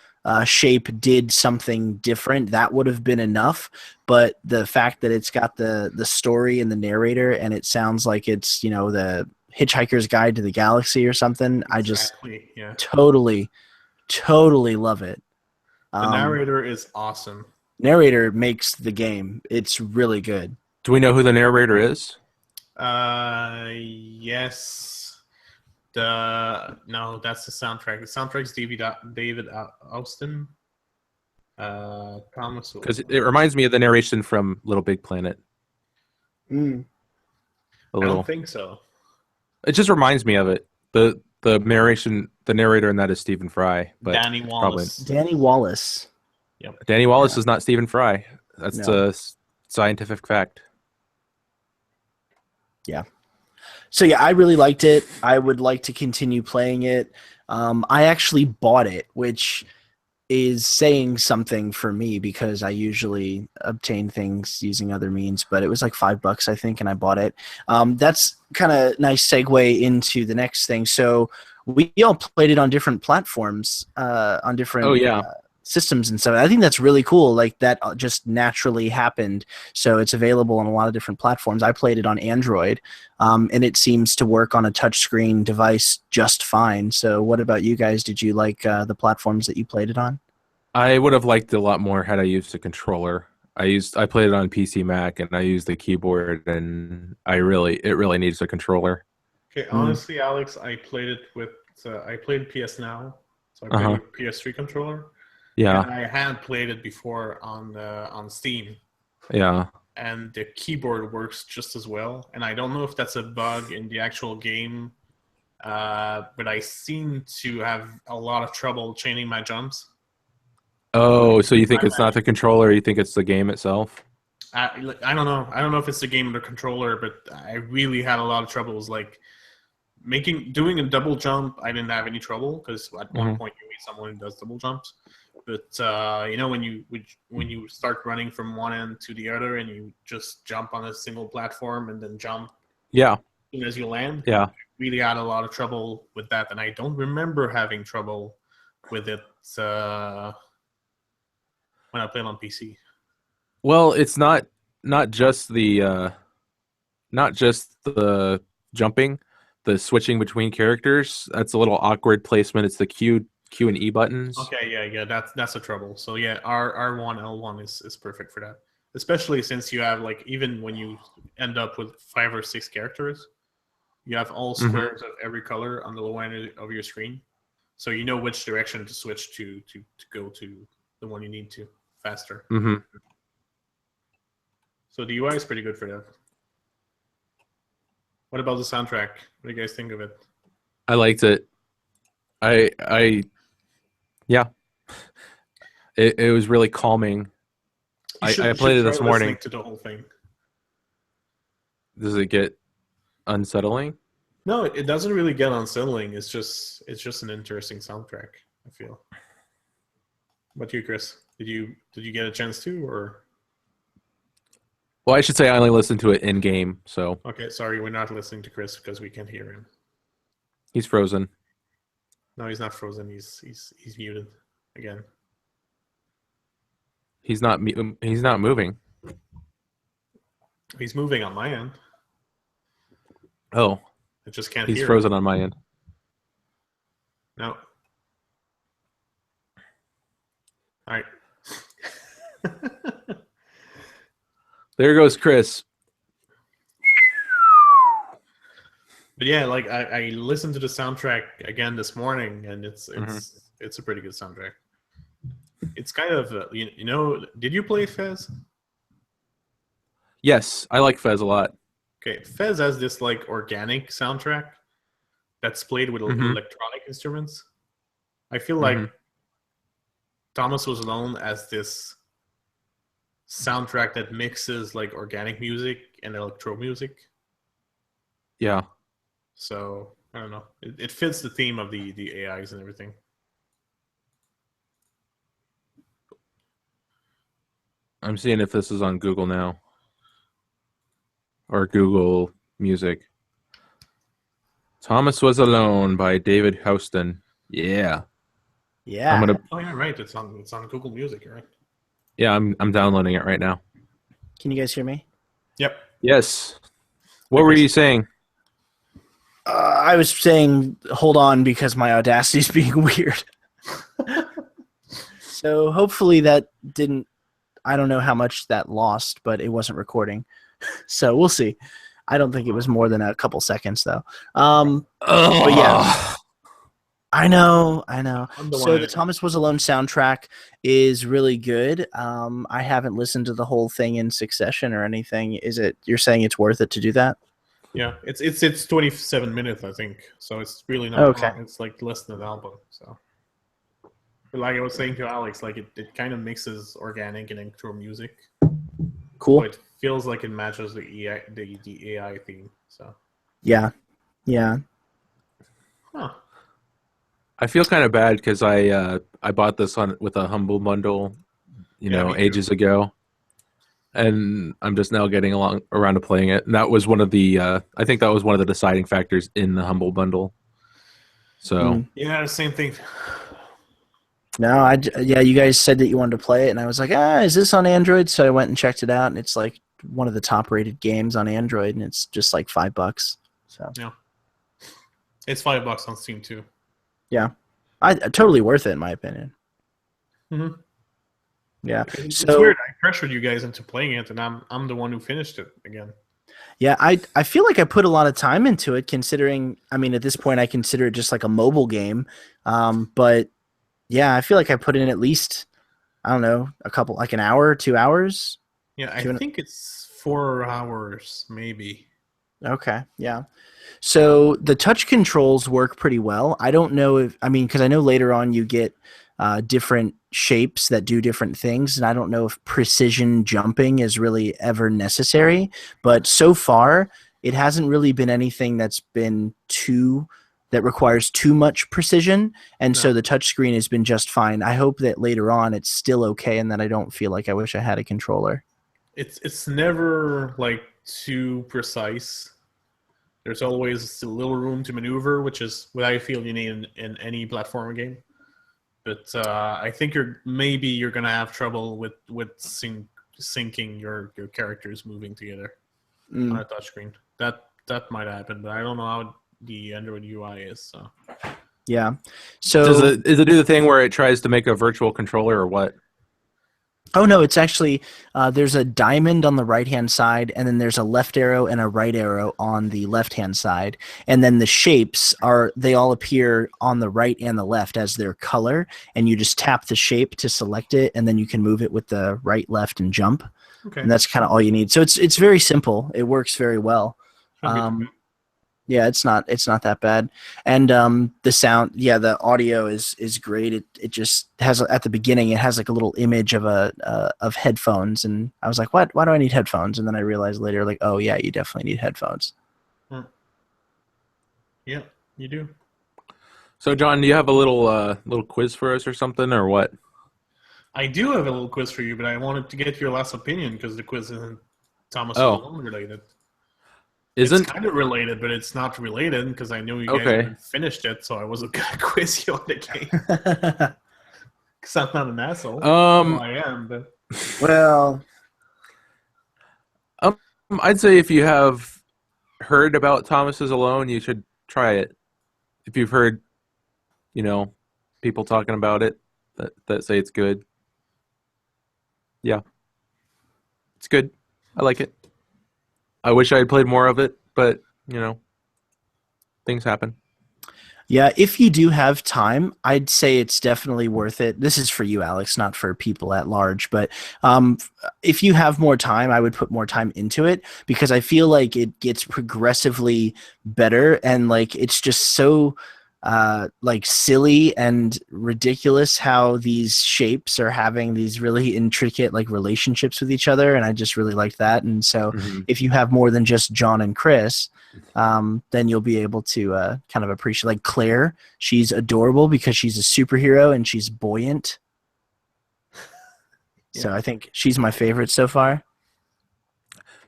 shape did something different. That would have been enough. But the fact that it's got the story and the narrator, and it sounds like it's the Hitchhiker's Guide to the Galaxy or something, I just Exactly. Yeah. totally love it. The narrator is awesome. Narrator makes the game. It's really good. Do we know who the narrator is? Yes. No, that's the soundtrack. The soundtrack's David Austin. Thomas. Because it reminds me of the narration from Little Big Planet. Mm. A I little. don't think so. It just reminds me of it. The narrator in that is Stephen Fry. But Danny Wallace. Danny Wallace. Danny Wallace is not Stephen Fry. That's No. a scientific fact. Yeah. So yeah, I really liked it. I would like to continue playing it. I actually bought it, which is saying something for me because I usually obtain things using other means, but it was like $5, I think, and I bought it. That's kind of nice segue into the next thing. So we all played it on different platforms, on different systems and stuff. I think that's really cool. Like that just naturally happened. So it's available on a lot of different platforms. I played it on Android, and it seems to work on a touchscreen device just fine. So what about you guys? Did you like the platforms that you played it on? I would have liked it a lot more had I used a controller. I played it on PC Mac and I used the keyboard, and it really needs a controller. Okay, honestly, Alex, I played it with I played PS Now, so I played with PS3 controller. Yeah. And I had played it before on Steam. Yeah. And the keyboard works just as well. And I don't know if that's a bug in the actual game, but I seem to have a lot of trouble chaining my jumps. Oh, so you think it's not the controller? You think it's the game itself? I don't know. I don't know if it's the game or the controller, but I really had a lot of troubles. Like doing a double jump, I didn't have any trouble because at one point you meet someone who does double jumps. But when you start running from one end to the other and you just jump on a single platform and then jump, yeah, as you land, yeah, really had a lot of trouble with that, and I don't remember having trouble with it when I played on PC. Well, it's not just the jumping, the switching between characters. That's a little awkward placement. It's the Q and E buttons. Okay, yeah, that's a trouble. So yeah, R1, L1 is perfect for that. Especially since you have even when you end up with 5 or 6 characters, you have all squares of every color on the low end of your screen, so you know which direction to switch to go to the one you need to faster. Mm-hmm. So the UI is pretty good for that. What about the soundtrack? What do you guys think of it? I liked it. Yeah. It was really calming. I played it this try morning. listening to the whole thing. Does it get unsettling? No, it doesn't really get unsettling. It's just an interesting soundtrack, I feel. But you, Chris, did you get a chance to, or? Well, I should say I only listened to it in game, so Okay, sorry, we're not listening to Chris because we can't hear him. he's frozen. No, he's not frozen. He's muted again. He's not moving. He's moving on my end. Oh, I just can't he's hear frozen on my end. him. No. All right. There goes Chris. But yeah, like I listened to the soundtrack again this morning, and it's a pretty good soundtrack. It's kind of you know. Did you play Fez? Yes, I like Fez a lot. Okay, Fez has this like organic soundtrack that's played with electronic instruments. I feel like Thomas Was Alone as this soundtrack that mixes like organic music and electro music. Yeah. So I don't know. It fits the theme of the AIs and everything. I'm seeing if this is on Google now. Or Google Music. Thomas Was Alone by David Houston. Yeah. Yeah. I'm gonna Oh yeah, right. It's on Google Music, right? Yeah, I'm downloading it right now. Can you guys hear me? Yep. Yes. What were you saying? I was saying, hold on, because my Audacity is being weird. So hopefully that didn't. I don't know how much that lost, but it wasn't recording. So we'll see. I don't think it was more than a couple seconds, though. But yeah. I know. So the Thomas Was Alone soundtrack is really good. I haven't listened to the whole thing in succession or anything. You're saying it's worth it to do that? Yeah, it's 27 minutes, I think. So it's really not Okay. long. It's like less than an album. So, but like I was saying to Alex, like it kind of mixes organic and electro music. Cool. So it feels like it matches the AI theme. So Yeah. huh. I feel kind of bad because I bought this with a Humble Bundle, Me too. ages ago, and I'm just now getting around to playing it. And that was one of the I think that was one of the deciding factors in the Humble Bundle. So Yeah, same thing. No, you guys said that you wanted to play it, and I was like, is this on Android? So I went and checked it out, and it's like one of the top-rated games on Android, and it's just like $5. So Yeah, it's $5 on Steam too. yeah, totally worth it in my opinion. Mhm. Yeah, It's so weird. I pressured you guys into playing it, and I'm the one who finished it again. yeah, I feel like I put a lot of time into it. Considering, I mean, at this point, I consider it just like a mobile game. But yeah, I feel like I put in at least, I don't know, like an hour, 2 hours. Yeah, I think it's 4 hours, maybe. Okay, yeah. So the touch controls work pretty well. I don't know because I know later on you get different shapes that do different things, and I don't know if precision jumping is really ever necessary. But so far, it hasn't really been anything that requires too much precision, and so the touchscreen has been just fine. I hope that later on it's still okay, and that I don't feel like I wish I had a controller. It's never like too precise. There's always a little room to maneuver, which is what I feel you need in any platformer game. But I think you're gonna have trouble with syncing your characters moving together on a touchscreen. That might happen, but I don't know how the Android UI is. So Yeah. So does it do the thing where it tries to make a virtual controller or what? Oh no, it's actually there's a diamond on the right-hand side, and then there's a left arrow and a right arrow on the left-hand side, and then the shapes they all appear on the right and the left as their color, and you just tap the shape to select it, and then you can move it with the right, left, and jump, okay, and that's kind of all you need. So it's very simple. It works very well. Shouldn't be too bad. Yeah, it's not that bad. And the sound, yeah, the audio is great. It just has, at the beginning it has like a little image of of headphones, and I was like, what? Why do I need headphones? And then I realized later, like, oh yeah, you definitely need headphones. Yeah, you do. So, John, do you have a little quiz for us or something, or what? I do have a little quiz for you, but I wanted to get your last opinion because the quiz isn't Thomas Oh. Malone related. Isn't It's kind of related, but it's not related because I knew you guys Okay. hadn't finished it, so I wasn't gonna quiz you on the game because I'm not an asshole. Well, I am, but Well, I'd say if you have heard about Thomas is Alone, you should try it. If you've heard, people talking about it that say it's good. Yeah. It's good. I like it. I wish I had played more of it, but, things happen. yeah, if you do have time, I'd say it's definitely worth it. This is for you, Alex, not for people at large. But if you have more time, I would put more time into it because I feel like it gets progressively better, and like it's just so like silly and ridiculous how these shapes are having these really intricate like relationships with each other, and I just really like that. And so Mhm. if you have more than just John and Chris, then you'll be able to kind of appreciate, like Claire. She's adorable because she's a superhero and she's buoyant. So I think she's my favorite so far.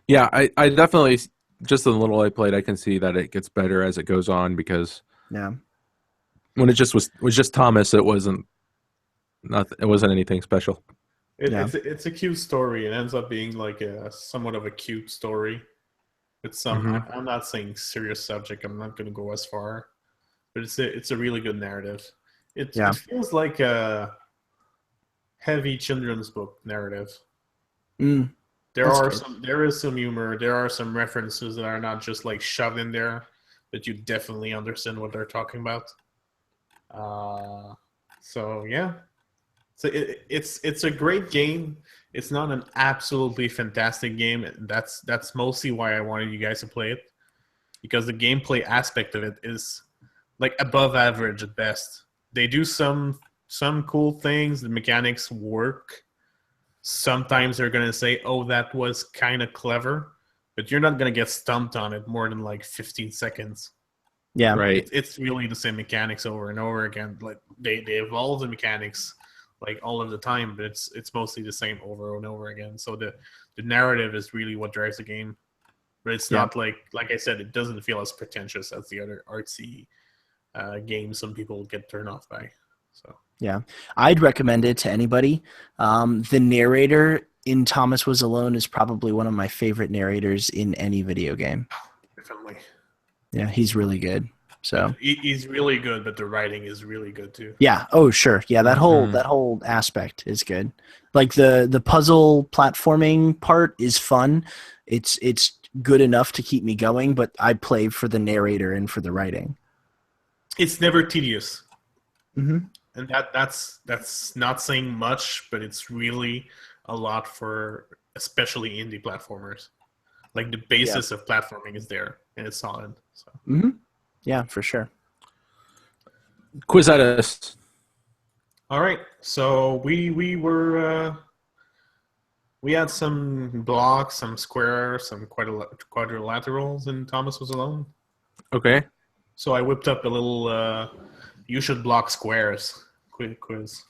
Yeah, I definitely, just in the little I played, I can see that it gets better as it goes on because Yeah. when it just was just Thomas, it wasn't anything special. Yeah. it's a cute story. It ends up being like a somewhat of a cute story. With some, Mhm. I'm not saying serious subject. I'm not going to go as far, but it's a really good narrative. It feels like a heavy children's book narrative. Mm, That's good. There is some humor. There are some references that are not just like shoved in there, but you definitely understand what they're talking about. So yeah, so it's a great game. It's not an absolutely fantastic game. That's mostly why I wanted you guys to play it, because the gameplay aspect of it is like above average at best. They do some cool things. The mechanics work. Sometimes they're gonna say, "Oh, that was kind of clever," but you're not gonna get stumped on it more than like 15 seconds. Yeah. Right. It's really the same mechanics over and over again. Like they evolve the mechanics like all of the time, but it's mostly the same over and over again. So the narrative is really what drives the game. But it's not like I said, it doesn't feel as pretentious as the other artsy games some people get turned off by. So Yeah, I'd recommend it to anybody. The narrator in Thomas Was Alone is probably one of my favorite narrators in any video game. definitely. Yeah, he's really good. So He's really good, but the writing is really good too. yeah, oh sure, yeah, that whole aspect is good. Like the puzzle platforming part is fun. It's good enough to keep me going, but I play for the narrator and for the writing. It's never tedious. Mm-hmm. And that's not saying much, but it's really a lot for especially indie platformers. Like the basis of platforming is there and it's solid. So Mm-hmm. Yeah, for sure. Quiz at us. all right, so we were we had some blocks, some squares, some quadrilaterals, and Thomas Was Alone. Okay. So I whipped up a little you should block squares quiz.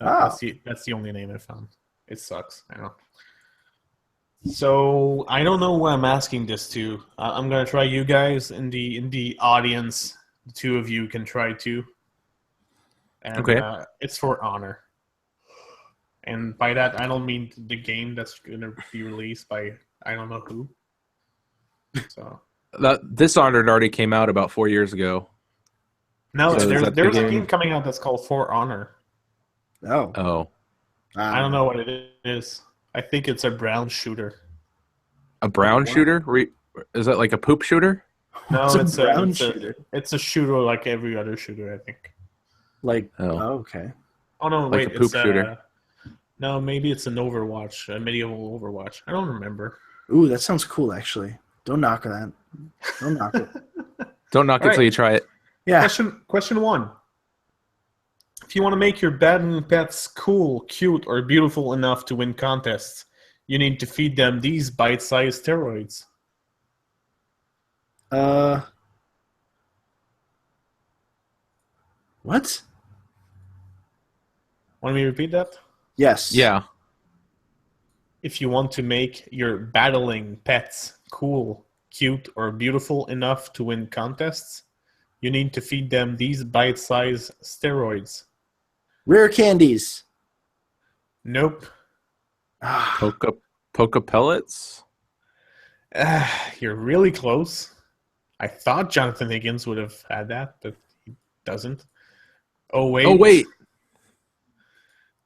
That's the only name I found. It sucks. I know. So I don't know who I'm asking this to. I'm gonna try you guys in the audience. The two of you can try too. And, Okay. It's for honor. And by that, I don't mean the game that's gonna be released by I don't know who. So Dishonored already came out about 4 years ago. no, So is there's that the a game? game coming out that's called For Honor. Oh, Oh, I don't know what it is. I think it's a brown shooter. a brown What? shooter? Is that like a poop shooter? No, It's a brown shooter. It's a shooter like every other shooter, I think. Like Oh. okay. Oh no, Like wait, a poop it's shooter. No, maybe it's an Overwatch, a medieval Overwatch. I don't remember. Ooh, that sounds cool. Actually, don't knock that. Don't knock it. Don't knock it Alright. till you try it. Yeah. Question 1. If you want to make your battling pets cool, cute, or beautiful enough to win contests, you need to feed them these bite-sized steroids. What? Want me to repeat that? Yes. Yeah. If you want to make your battling pets cool, cute, or beautiful enough to win contests, you need to feed them these bite-sized steroids. Rare candies. Nope. Ah, Poke pellets? You're really close. I thought Jonathan Higgins would have had that, but he doesn't. Oh, wait. Oh, wait.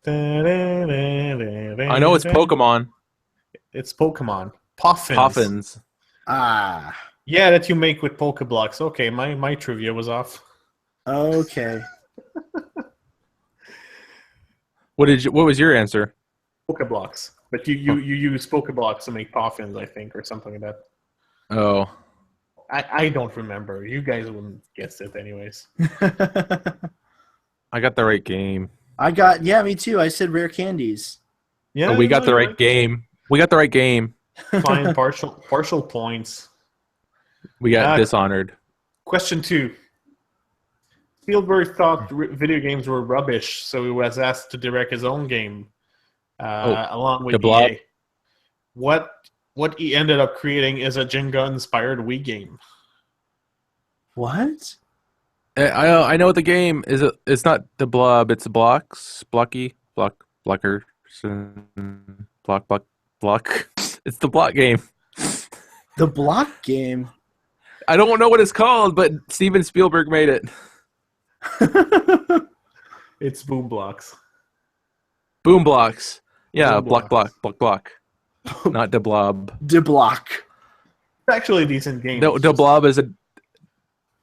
I I know it's Pokemon. It's Pokemon. Poffins. Poffins. ah. Yeah, that you make with Pokeblocks. Okay, my trivia was off. Okay. What was your answer? Pokeblocks. But you use Pokeblocks to make Poffins, I think, or something like that. Oh. I don't remember. You guys wouldn't guess it anyways. I got the right game. Yeah, me too. I said rare candies. Yeah, Oh, we got the you're right game. We got the right game. Fine, partial points. We got dishonored. Question 2. Spielberg thought video games were rubbish, so he was asked to direct his own game, along with The Blob? EA. What he ended up creating is a Jenga-inspired Wii game. What? I know what the game is. It's not the blob. It's blocker. Block. It's the block game. The block game. I don't know what it's called, but Steven Spielberg made it. It's Boom Blocks. Boom blocks. Yeah, Boom block. Not the blob. De block. It's actually a decent game. No, It's the just- blob is a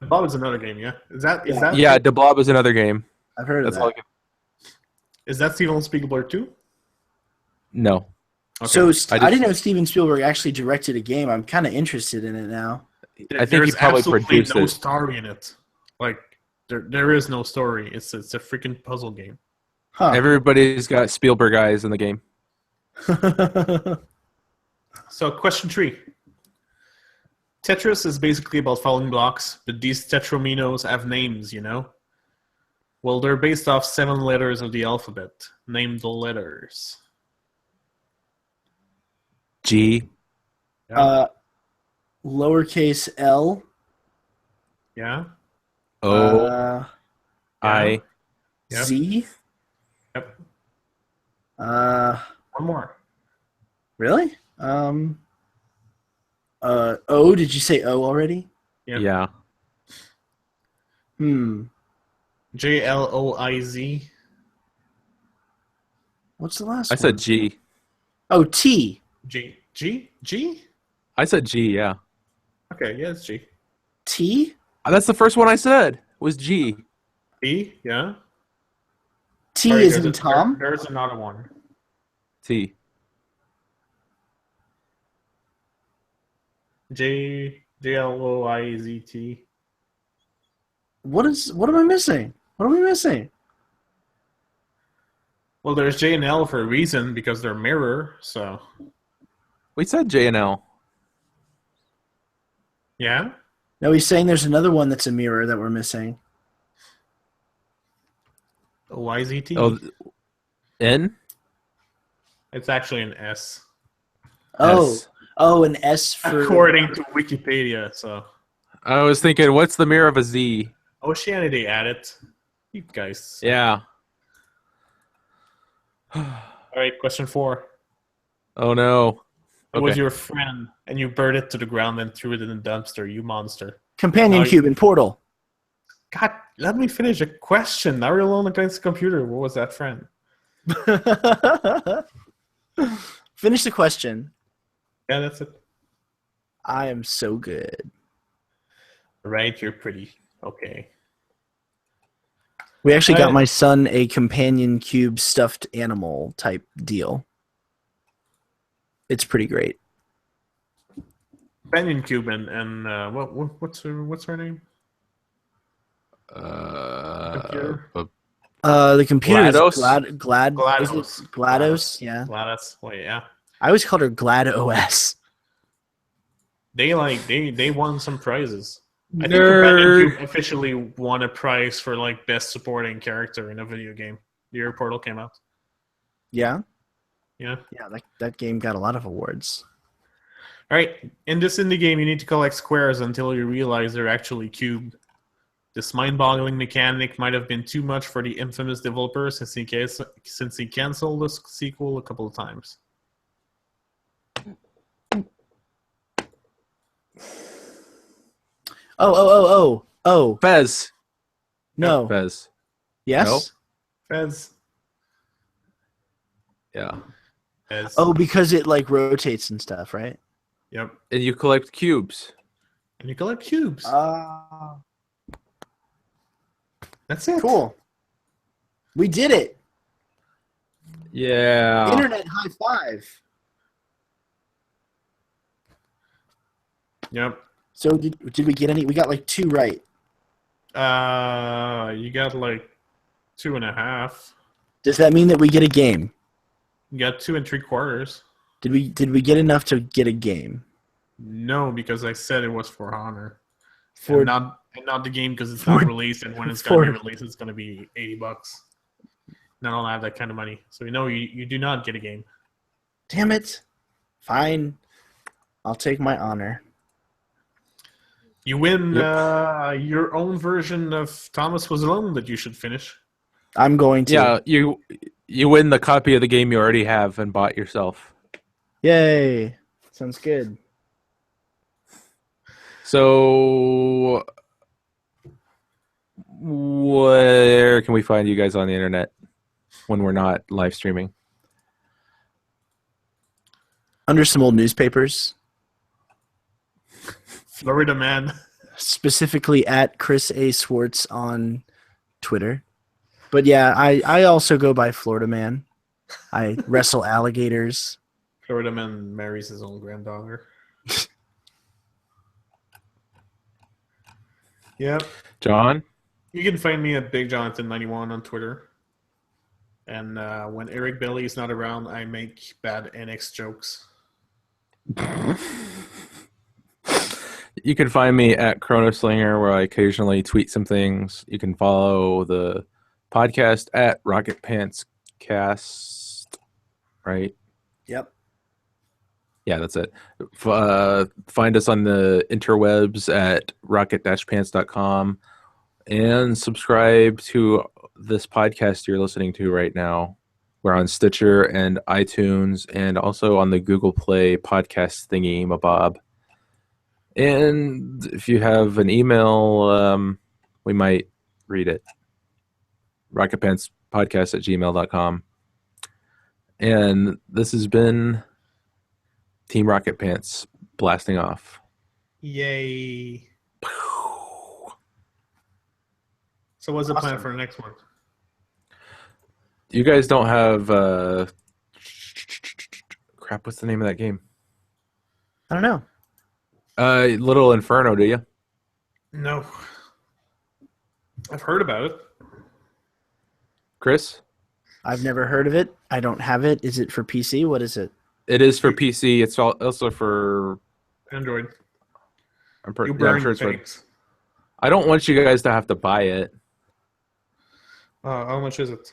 Blob is another game, yeah? Is that yeah. The blob is another game. I've heard of That's all. that. Is that Steven Spielberg too? No, Okay. So I I didn't know Steven Spielberg actually directed a game. I'm kind of interested in it now. I think he probably absolutely produced no it. story in it. Like there is no story. It's a freaking puzzle game. Huh. everybody's got Spielberg eyes in the game. So question 3. Tetris is basically about following blocks, but these Tetrominos have names, you know? Well, they're based off 7 letters of the alphabet. Name the letters. G. Lowercase L. Yeah? O. I. Yep. Z. Yep. Uh, One more. really? O. Did you say O already? Yep. Yeah. JLOIZ. What's the last I one? said G. Oh, T. G? I said G. Yeah. Okay, yeah, it's G. T? That's the first one I said. Was G. B, yeah. T Sorry, is there's in a- Tom? There's another one. T. JLOIZT. What am I missing? What are we missing? Well, there's J and L for a reason because they're mirror. So We said J and L. yeah. No, he's saying there's another one that's a mirror that we're missing. YZT. Oh, N. It's actually an S, Oh, S. an S for according to Wikipedia. So I was thinking, what's the mirror of a Z? Oceanity added. You guys. Yeah. All right. Question 4. Oh no. It was Okay. your friend, and you burned it to the ground and threw it in the dumpster. You monster. companion Oh, cube in Portal. God, let me finish a question. Now you're alone against the computer. What was that friend? Finish the question. Yeah, that's it. I am so good. Right, you're pretty okay. We actually got I- my son a companion cube stuffed animal type deal. It's pretty great. Companion Cube and what's her name? computer? The computer GLaDOS? is GLaDOS. Is it GLaDOS? Yeah. GLaDOS. Wait, yeah. I always called her GLaDOS. They won some prizes. I think Nerd. Companion Cube officially won a prize for like best supporting character in a video game. The year Portal came out. Yeah. Yeah. Yeah, that game got a lot of awards. All right. In this indie game, you need to collect squares until you realize they're actually cubed. This mind-boggling mechanic might have been too much for the infamous developer since he canceled the sequel a couple of times. Oh. Fez. No. Fez. Yes? No. Fez. Yeah. Fez. Oh, because it like rotates and stuff, right? Yep. And you collect cubes. And you collect cubes. That's it. Cool. We did it. Yeah. Internet high five. Yep. So did we get any? We got like 2 right. You got like 2.5. Does that mean that we get a game? You got 2 3/4. Did we get enough to get a game? No, because I said it was for Honor. For And not the game because it's not for- released, and when it's going to for- be released, it's going to be $80. And I don't have that kind of money. So you do not get a game. Damn it. Fine. I'll take my honor. You win your own version of Thomas Was Alone that you should finish. I'm going to. Yeah, you win the copy of the game you already have and bought yourself. Yay. Sounds good. So, where can we find you guys on the internet when we're not live streaming? Under some old newspapers, Florida Man. specifically at Chris A. Swartz on Twitter. But yeah, I also go by Florida Man. I wrestle alligators. Florida Man marries his own granddaughter. Yep. John? You can find me at BigJonathan91 on Twitter. And when Eric Belly is not around, I make bad NX jokes. You can find me at Chronoslinger, where I occasionally tweet some things. You can follow the podcast at Rocket Pants Cast, right? Yep. Yeah, that's it. Find us on the interwebs at rocket-pants.com and subscribe to this podcast you're listening to right now. We're on Stitcher and iTunes and also on the Google Play podcast thingy, mabob. And if you have an email, we might read it. rocketpantspodcast@gmail.com. And this has been Team Rocket Pants blasting off. Yay. So what's the plan Awesome. for the next one? You guys don't have crap, what's the name of that game? I don't know. Little Inferno, do you? No. I've heard about it. Chris? I've never heard of it. I don't have it. Is it for PC? What is it? It is for PC. It's also for Android. I'm You yeah, burn I'm sure it's for, things. I don't want you guys to have to buy it. How much is it?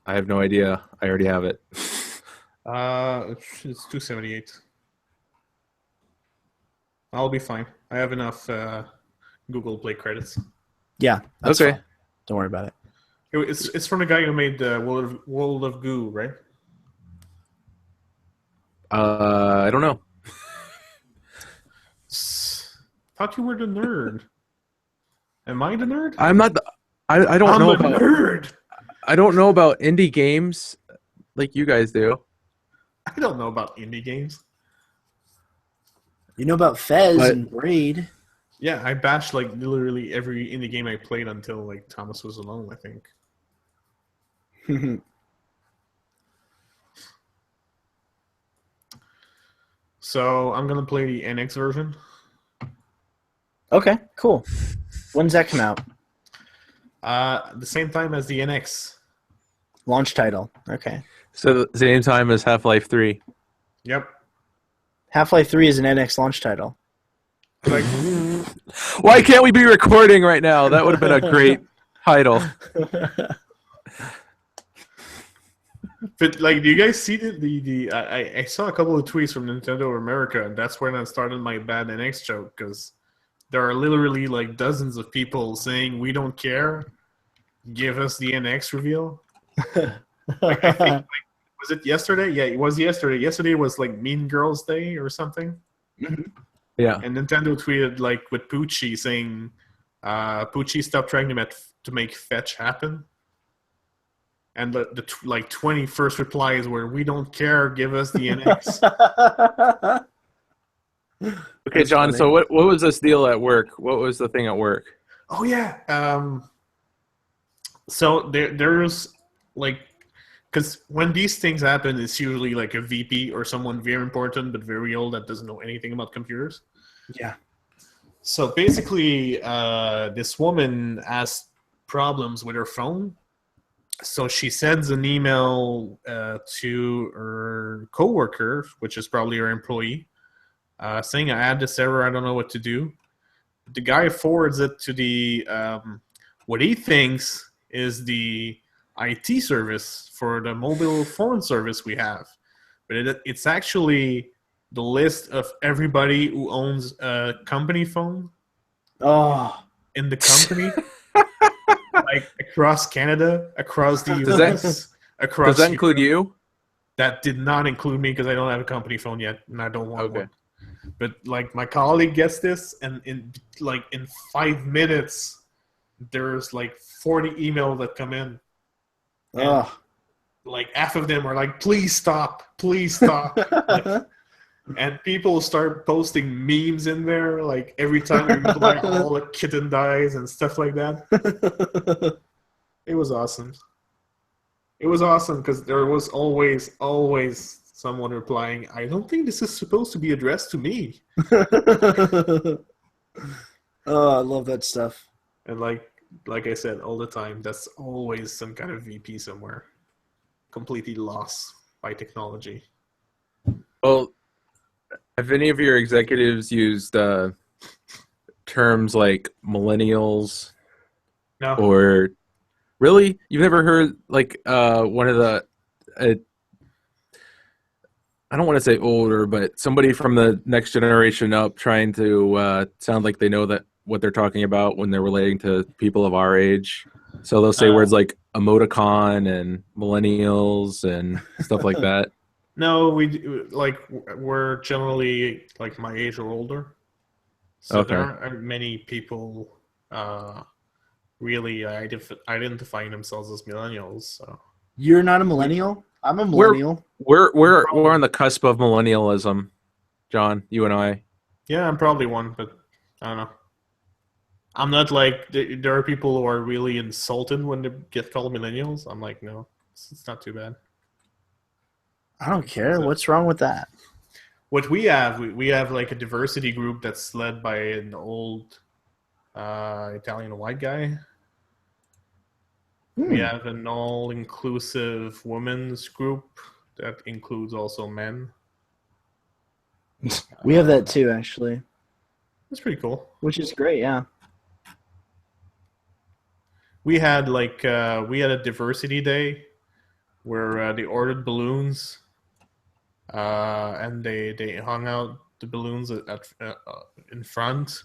I have no idea. I already have it. It's $278. I'll be fine. I have enough Google Play credits. Yeah. That's Okay. fine. Don't worry about it. It's from the guy who made World of Goo, right? I don't know. Thought you were the nerd. Am I the nerd? I'm not. I don't I'm know a about. nerd. I don't know about indie games like you guys do. I don't know about indie games. You know about Fez But- and Braid. Yeah, I bashed like literally every indie game I played until like Thomas Was Alone, I think. So I'm gonna play the NX version. Okay, cool. When's that come out? The same time as the NX. Launch title. Okay. So the same time as Half-Life 3. Yep. Half-Life 3 is an NX launch title. Like, Why can't we be recording right now? That would have been a great title. but like, do you guys see I saw a couple of tweets from Nintendo of America, and that's when I started my bad NX joke, because there are literally like dozens of people saying we don't care, give us the NX reveal. Like, I think, like, was it yesterday? Yeah, it was yesterday. Yesterday was like Mean Girls Day or something. Yeah. And Nintendo tweeted like with Poochie saying, "Poochie, stop trying to make fetch happen." And the 21st replies were, "We don't care. Give us the NX." Okay, That's John. funny. So what was this deal at work? What was the thing at work? Oh yeah. So there's like, because when these things happen, it's usually like a VP or someone very important but very old that doesn't know anything about computers. Yeah. So basically, this woman has problems with her phone. So she sends an email to her coworker, which is probably her employee, saying, "I had this error. I don't know what to do." The guy forwards it to the what he thinks is the IT service for the mobile phone service we have, but it's actually the list of everybody who owns a company phone Oh. in the company, like across Canada, across the Does that- US, across. Does that include Europe. you? That did not include me because I don't have a company phone yet, and I don't want Okay. one. But like my colleague gets this, and in 5 minutes, there's like 40 emails that come in. Oh. Like half of them are like, "Please stop, please stop." Like, and people start posting memes in there, like every time you reply, all the kitten dies and stuff like that. It was awesome. It was awesome because there was always someone replying, "I don't think this is supposed to be addressed to me." Oh, I love that stuff. And like I said, all the time, that's always some kind of VP somewhere, completely lost by technology. Well, have any of your executives used terms like millennials No, or really? You've never heard like one of the I don't want to say older, but somebody from the next generation up trying to sound like they know that what they're talking about when they're relating to people of our age. So they'll say words like emoticon and millennials and stuff like that. no, we're generally like my age or older, so Okay. there aren't many people really identifying themselves as millennials. So You're not a millennial? I'm a We're- millennial. We're on the cusp of millennialism, John. You and I. yeah, I'm probably one, but I don't know. I'm not like there are people who are really insulted when they get called millennials. I'm like, no, it's not too bad. I don't care. So- What's wrong with that? What we have like a diversity group that's led by an old Italian white guy. We have an all-inclusive women's group that includes also men. We have that too, actually, That's pretty cool. which is great. Yeah. We had a diversity day where they ordered balloons, and they hung out the balloons in front,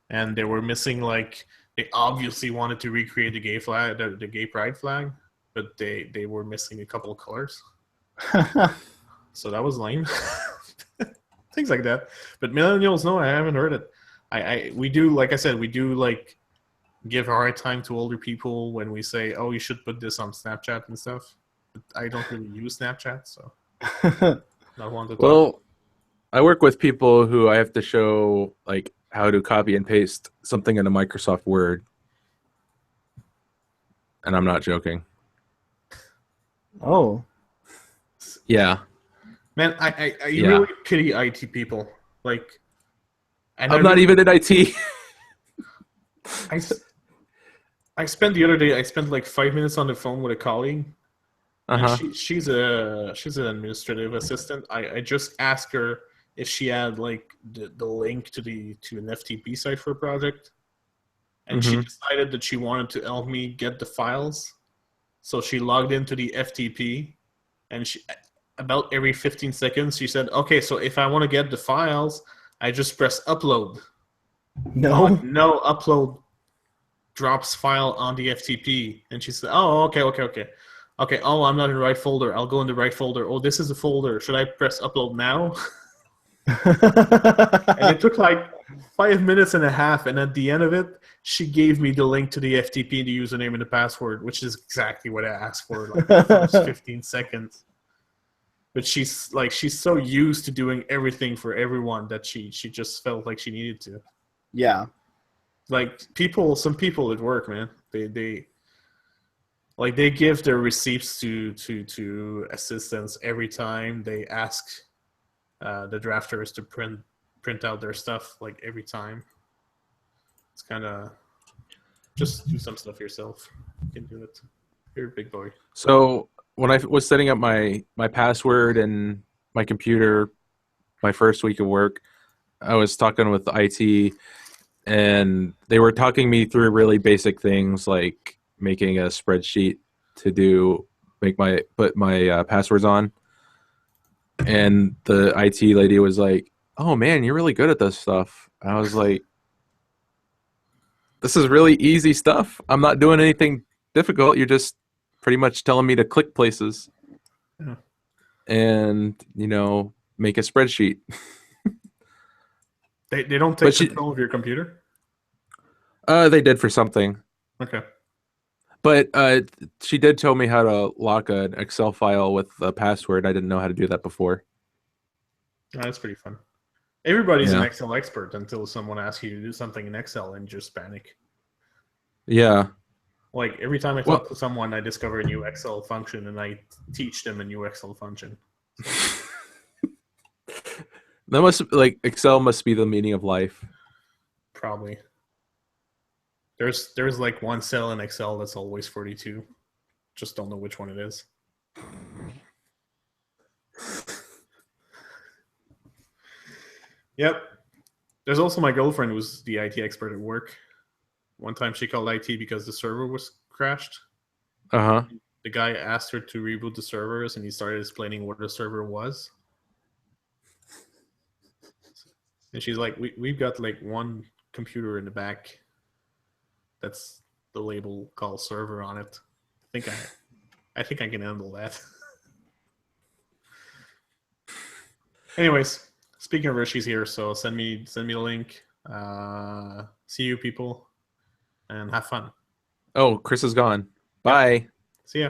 and they were missing like they obviously wanted to recreate the gay flag, the gay pride flag, but they were missing a couple of colors, so that was lame. Things like that. But millennials, no, I haven't heard it. We do, like I said, we do like give a hard time to older people when we say, "Oh, you should put this on Snapchat and stuff." But I don't really use Snapchat, so not one to talk. Well, I work with people who I have to show like how to copy and paste something into Microsoft Word. And I'm not joking. Oh. Yeah. Man, I Yeah. really pity IT people. Like, and I'm not even in IT. I spent the other day. I spent like 5 minutes on the phone with a colleague, and Uh-huh. she's an administrative assistant. I just asked her if she had like the link to an FTP site for a project, and she Mm-hmm. decided that she wanted to help me get the files. So she logged into the FTP, and she about every 15 seconds she said, "Okay, so if I want to get the files, I just press upload." I'm No. like, no, upload drops file on the FTP. And she said, "Oh, okay, okay, okay. Okay, oh, I'm not in the right folder. I'll go in the right folder. Oh, this is the folder. Should I press upload now?" And it took like 5 minutes and a half. And at the end of it, she gave me the link to the FTP, the username, and the password, which is exactly what I asked for, like the first 15 seconds. But she's so used to doing everything for everyone that she just felt like she needed to. Yeah. Like some people at work, man, they give their receipts to assistants every time they ask the drafters to print out their stuff, like every time. It's kind of just do some stuff yourself. You can do it. You're a big boy. So when I was setting up my password and my computer, my first week of work, I was talking with IT, and they were talking me through really basic things like making a spreadsheet to put my passwords on. And the IT lady was like, "Oh man, you're really good at this stuff." I was like, "This is really easy stuff. I'm not doing anything difficult. You're just pretty much telling me to click places Yeah. and, make a spreadsheet." They don't take control of your computer? They did for something. Okay. But she did tell me how to lock an Excel file with a password. I didn't know how to do that before. Oh, that's pretty fun. Everybody's an Yeah. Excel expert until someone asks you to do something in Excel and just panic. Yeah. Like every time I Well- talk to someone, I discover a new Excel function and I teach them a new Excel function. Excel must be the meaning of life. Probably. There's like one cell in Excel that's always 42. Just don't know which one it is. Yep. There's also my girlfriend who's the IT expert at work. One time she called IT because the server was crashed. Uh-huh. The guy asked her to reboot the servers and he started explaining what the server was. And she's like, we've got like one computer in the back that's the label called server on it. I think I can handle that. Anyways, speaking of her, she's here, so send me the link. See you people and have fun. Oh, Chris is gone. Bye. See ya.